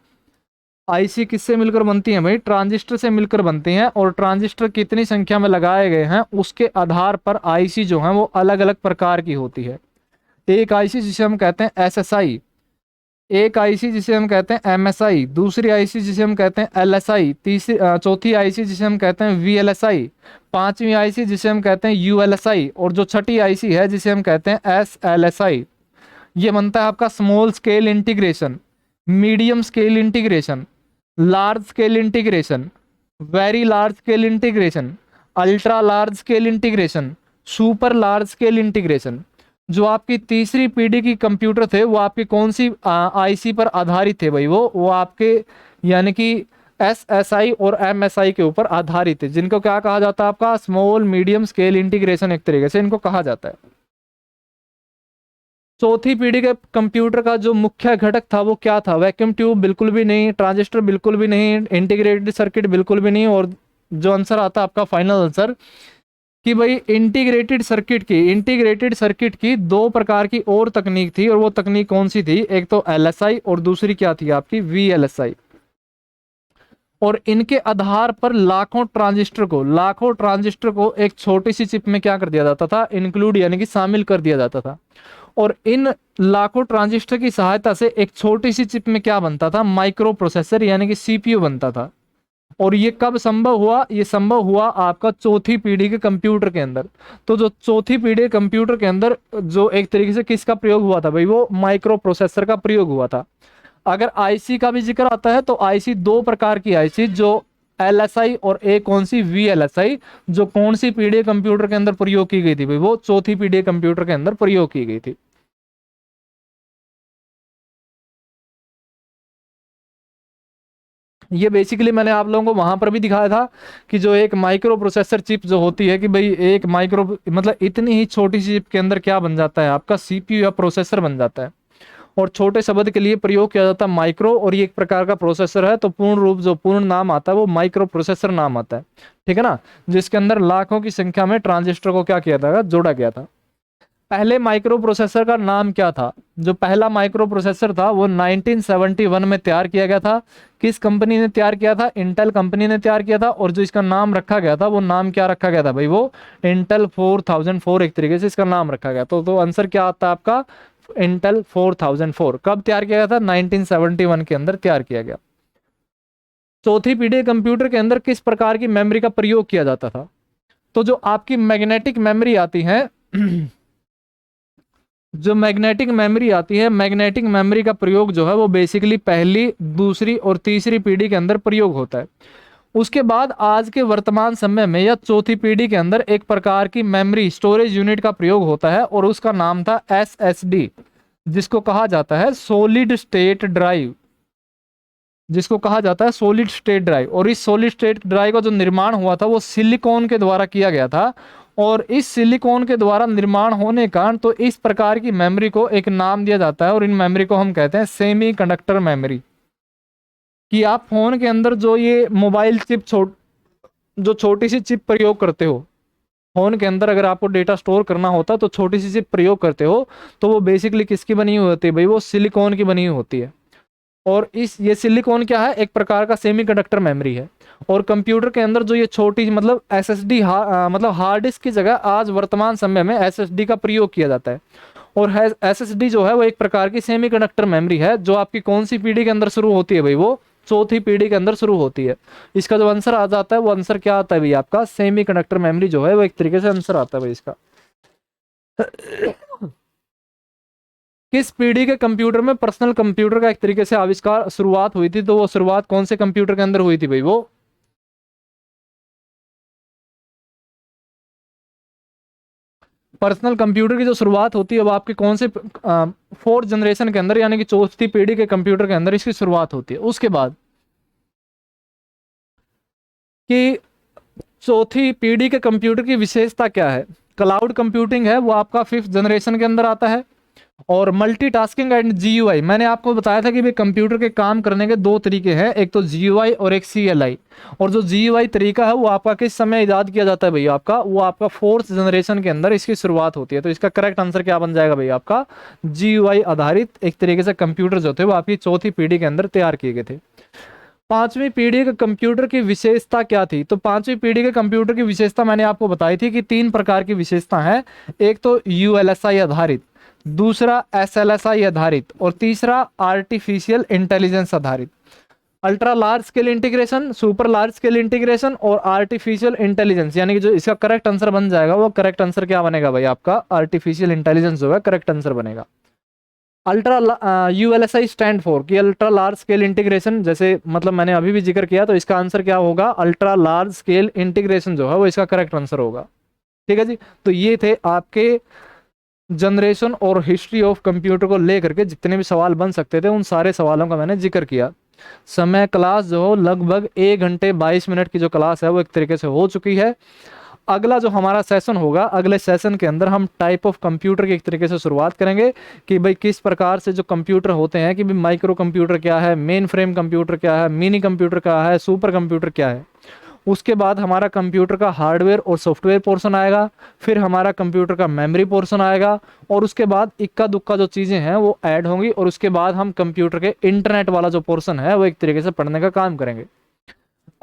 आईसी किससे मिलकर बनती है भाई, ट्रांजिस्टर से मिलकर बनती हैं, और ट्रांजिस्टर कितनी संख्या में लगाए गए हैं उसके आधार पर आईसी जो है वो अलग अलग प्रकार की होती है। एक आईसी जिसे हम कहते हैं एसएसआई, एक आईसी जिसे हम कहते हैं एमएसआई, दूसरी आईसी जिसे हम कहते हैं एलएसआई, चौथी आईसी जिसे हम कहते हैं वीएलएसआई, पांचवी आईसी जिसे हम कहते हैं यूएलएसआई, और जो छठी आईसी है जिसे हम कहते हैं एसएलएसआई। ये बनता है आपका small scale integration, medium scale integration, large scale integration, very large scale integration, ultra large scale integration, super large scale integration. जो आपकी तीसरी पीढ़ी की कंप्यूटर थे वो आपकी कौन सी आईसी पर आधारित थे भाई, वो आपके यानी कि एसएसआई और एमएसआई के ऊपर आधारित है, जिनको क्या कहा जाता है, आपका स्मॉल मीडियम स्केल इंटीग्रेशन एक तरीके से इनको कहा जाता है। चौथी पीढ़ी के कंप्यूटर का जो मुख्य घटक था वो क्या था, वैक्यूम ट्यूब बिल्कुल भी नहीं, ट्रांजिस्टर बिल्कुल भी नहीं, इंटीग्रेटेड सर्किट बिल्कुल भी नहीं, और जो आंसर आता है आपका फाइनल आंसर कि भाई इंटीग्रेटेड सर्किट की 2 प्रकार की और तकनीक थी, और वो तकनीक कौन सी थी, एक तो एलएसआई और दूसरी क्या थी आपकी वीएलएसआई। और इनके आधार पर लाखों ट्रांजिस्टर को एक छोटी सी चिप में क्या कर दिया जाता था, इंक्लूड यानी कि शामिल कर दिया जाता था। और इन लाखों ट्रांजिस्टर की सहायता से एक छोटी सी चिप में क्या बनता था, माइक्रो प्रोसेसर यानी कि सीपीयू बनता था। और ये कब संभव हुआ, ये संभव हुआ आपका चौथी पीढ़ी के कंप्यूटर के अंदर। तो जो चौथी पीढ़ी के कंप्यूटर के अंदर जो एक तरीके से किसका प्रयोग हुआ था भाई, वो माइक्रो प्रोसेसर का प्रयोग हुआ था। अगर आईसी का भी जिक्र आता है तो आईसी 2 प्रकार की आईसी, जो एलएसआई और एक कौन सी वीएलएसआई, जो कौन सी पीढ़ी कंप्यूटर के अंदर प्रयोग की गई थी भाई, वो चौथी पीढ़ी कंप्यूटर के अंदर प्रयोग की गई थी। ये बेसिकली मैंने आप लोगों को वहां पर भी दिखाया था कि जो एक माइक्रो प्रोसेसर चिप जो होती है कि भाई एक माइक्रो मतलब इतनी ही छोटी सी चिप के अंदर क्या बन जाता है, आपका सीपीयू या प्रोसेसर बन जाता है। और छोटे शब्द के लिए प्रयोग किया जाता है माइक्रो, और ये एक प्रकार का प्रोसेसर है, तो पूर्ण नाम आता है वो माइक्रो प्रोसेसर नाम आता है, ठीक है ना, जिसके अंदर लाखों की संख्या में ट्रांजिस्टर को क्या किया था, जोड़ा गया था। पहले माइक्रो प्रोसेसर का नाम क्या था, जो पहला माइक्रो प्रोसेसर था वो 1971 में तैयार किया गया था। किस कंपनी ने तैयार किया था? इंटेल कंपनी ने तैयार किया था। और जो इसका नाम रखा गया था वो नाम क्या रखा गया था भाई? वो इंटेल 4004 एक तरीके से इसका नाम रखा गया। तो आंसर क्या आता है आपका? इंटेल 4004। कब तैयार किया गया था? 1971 के अंदर तैयार किया गया। चौथी पीढ़ी कंप्यूटर के अंदर किस प्रकार की मेमोरी का प्रयोग किया जाता था? तो जो आपकी मैग्नेटिक मेमोरी आती है जो मैग्नेटिक मेमोरी आती है, मैग्नेटिक मेमोरी का प्रयोग जो है वो बेसिकली पहली, दूसरी और तीसरी पीढ़ी के अंदर प्रयोग होता है। उसके बाद आज के वर्तमान समय में या चौथी पीढ़ी के अंदर एक प्रकार की मेमोरी स्टोरेज यूनिट का प्रयोग होता है और उसका नाम था एसएसडी, जिसको कहा जाता है सॉलिड स्टेट ड्राइव, जिसको कहा जाता है सॉलिड स्टेट ड्राइव। और इस सॉलिड स्टेट ड्राइव का जो निर्माण हुआ था वो सिलिकॉन के द्वारा किया गया था। और इस सिलिकॉन के द्वारा निर्माण होने का तो इस प्रकार की मेमोरी को एक नाम दिया जाता है और इन मेमोरी को हम कहते हैं सेमी कंडक्टर मेमोरी। कि आप फोन के अंदर जो ये मोबाइल चिप जो छोटी सी चिप प्रयोग करते हो, फोन के अंदर अगर आपको डेटा स्टोर करना होता है तो छोटी सी चिप प्रयोग करते हो, तो वो बेसिकली किसकी बनी हुई होती है भाई? वो सिलिकॉन की बनी हुई होती है। और ये सिलिकॉन क्या है? एक प्रकार का सेमीकंडक्टर मेमोरी है। और कंप्यूटर के अंदर जो ये छोटी मतलब एसएसडी मतलब हार्ड डिस्क की जगह आज वर्तमान समय में एसएसडी का प्रयोग किया जाता है। और एसएसडी जो है वो एक प्रकार की सेमीकंडक्टर मेमोरी है जो आपकी कौन सी पीढ़ी के अंदर शुरू होती है भाई? वो चौथी पीढ़ी के अंदर शुरू होती है। इसका जो आंसर आ जाता है वो आंसर क्या आता है भाई? आपका सेमीकंडक्टर मेमोरी जो है वो एक तरीके से आंसर आता है भाई इसका। किस पीढ़ी के कंप्यूटर में पर्सनल कंप्यूटर का एक तरीके से आविष्कार शुरुआत हुई थी? तो वो शुरुआत कौन से कंप्यूटर के अंदर हुई थी भाई? वो पर्सनल कंप्यूटर की जो शुरुआत होती है वो आपके कौन से फोर्थ जनरेशन के अंदर, यानी कि चौथी पीढ़ी के कंप्यूटर के अंदर इसकी शुरुआत होती है। उसके बाद कि चौथी पीढ़ी के कंप्यूटर की विशेषता क्या है? क्लाउड कंप्यूटिंग है, वो आपका फिफ्थ जनरेशन के अंदर आता है। और मल्टीटास्किंग एंड जीयूआई, मैंने आपको बताया था कि भाई कंप्यूटर के काम करने के दो तरीके हैं, एक तो जीयूआई और एक सीएलआई। और जो जीयूआई तरीका है वो आपका किस समय इजाद किया जाता है भैया? आपका वो आपका फोर्थ जनरेशन के अंदर इसकी शुरुआत होती है। तो इसका करेक्ट आंसर क्या बन जाएगा भैया? आपका जीयूआई आधारित एक तरीके से कंप्यूटर जो थे वो आपकी चौथी पीढ़ी के अंदर तैयार किए गए थे। पांचवी पीढ़ी के कंप्यूटर की विशेषता क्या थी? तो पांचवी पीढ़ी के कंप्यूटर की विशेषता मैंने आपको बताई थी कि तीन प्रकार की विशेषता है। एक तो यूएलएसआई आधारित, दूसरा एसएलएसआई आधारित और तीसरा आर्टिफिशियल इंटेलिजेंस आधारित। Ultra large scale integration, super large scale integration और आर्टिफिशियल इंटेलिजेंस, यानी कि जो इसका करेक्ट आंसर बन जाएगा वो करेक्ट आंसर क्या बनेगा भाई? आपका आर्टिफिशियल इंटेलिजेंस जो है करेक्ट आंसर बनेगा। अल्ट्रा यूएलएसआई स्टैंड फॉर कि अल्ट्रा लार्ज स्केल इंटीग्रेशन, जैसे मतलब मैंने अभी भी जिक्र किया, तो इसका आंसर क्या होगा? अल्ट्रा लार्ज स्केल इंटीग्रेशन जो है वो इसका करेक्ट आंसर होगा। ठीक है जी। तो ये थे आपके जनरेशन और हिस्ट्री ऑफ कंप्यूटर को लेकर के जितने भी सवाल बन सकते थे उन सारे सवालों का मैंने जिक्र किया। समय क्लास जो हो लगभग 1 घंटे 22 मिनट की जो क्लास है वो एक तरीके से हो चुकी है। अगला जो हमारा सेशन होगा, अगले सेशन के अंदर हम टाइप ऑफ कंप्यूटर की एक तरीके से शुरुआत करेंगे कि भाई किस प्रकार से जो कंप्यूटर होते हैं, कि भाई माइक्रो कंप्यूटर क्या है, मेन फ्रेम कंप्यूटर क्या है, मिनी कंप्यूटर क्या है, सुपर कंप्यूटर क्या है। उसके बाद हमारा कंप्यूटर का हार्डवेयर और सॉफ्टवेयर पोर्शन आएगा, फिर हमारा कंप्यूटर का मेमोरी पोर्शन आएगा, और उसके बाद इक्का दुक्का जो चीज़ें हैं वो ऐड होंगी, और उसके बाद हम कंप्यूटर के इंटरनेट वाला जो पोर्शन है वो एक तरीके से पढ़ने का काम करेंगे।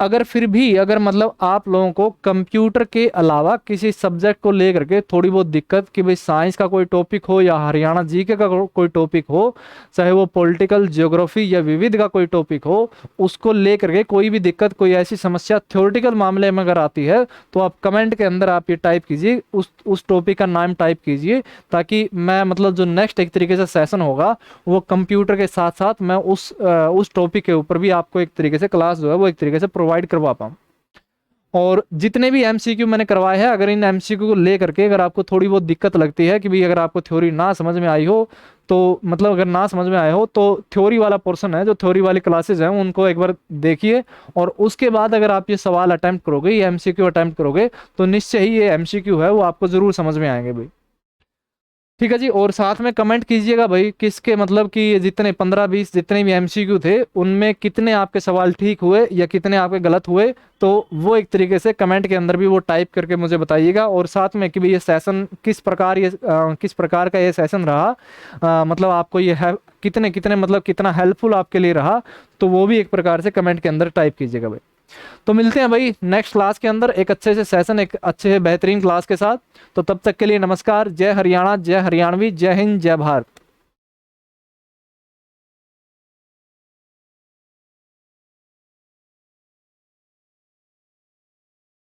अगर फिर भी अगर मतलब आप लोगों को कंप्यूटर के अलावा किसी सब्जेक्ट को लेकर के थोड़ी बहुत दिक्कत, कि भाई साइंस का कोई टॉपिक हो या हरियाणा जीके का कोई टॉपिक हो, चाहे वो पॉलिटिकल ज्योग्राफी या विविध का कोई टॉपिक हो, उसको लेकर के कोई भी दिक्कत, कोई ऐसी समस्या थ्योरेटिकल मामले में अगर आती है तो आप कमेंट के अंदर आप ये टाइप कीजिए, उस टॉपिक का नाम टाइप कीजिए, ताकि मैं मतलब जो नेक्स्ट एक तरीके से सेशन होगा वो कंप्यूटर के साथ साथ मैं उस टॉपिक के ऊपर भी आपको एक तरीके से क्लास जो है वो एक तरीके से प्रोवाइड करवा पाऊँ। और जितने भी एमसीक्यू मैंने करवाए हैं, अगर इन एमसीक्यू को लेकर के अगर आपको थोड़ी बहुत दिक्कत लगती है कि भाई अगर आपको थ्योरी ना समझ में आई हो, तो मतलब अगर ना समझ में आए हो तो थ्योरी वाला पोर्शन है, जो थ्योरी वाली क्लासेज हैं उनको एक बार देखिए, और उसके बाद अगर आप ये सवाल अटेम्प्ट करोगे, ये एमसीक्यू अटेम्प्ट करोगे, तो निश्चय ही ये एमसीक्यू है वो आपको जरूर समझ में आएंगे भाई। ठीक है जी। और साथ में कमेंट कीजिएगा भाई, किसके मतलब कि जितने 15-20 जितने भी एमसीक्यू थे उनमें कितने आपके सवाल ठीक हुए या कितने आपके गलत हुए, तो वो एक तरीके से कमेंट के अंदर भी वो टाइप करके मुझे बताइएगा। और साथ में कि भाई ये सेशन किस प्रकार किस प्रकार का ये सेशन रहा, मतलब आपको ये है कितने कितने मतलब कितना हेल्पफुल आपके लिए रहा, तो वो भी एक प्रकार से कमेंट के अंदर टाइप कीजिएगा भाई। तो मिलते हैं भाई नेक्स्ट क्लास के अंदर एक अच्छे से सेशन, एक अच्छे से बेहतरीन क्लास के साथ। तो तब तक के लिए नमस्कार। जय हरियाणा, जय हरियाणवी, जय हिंद, जय भारत।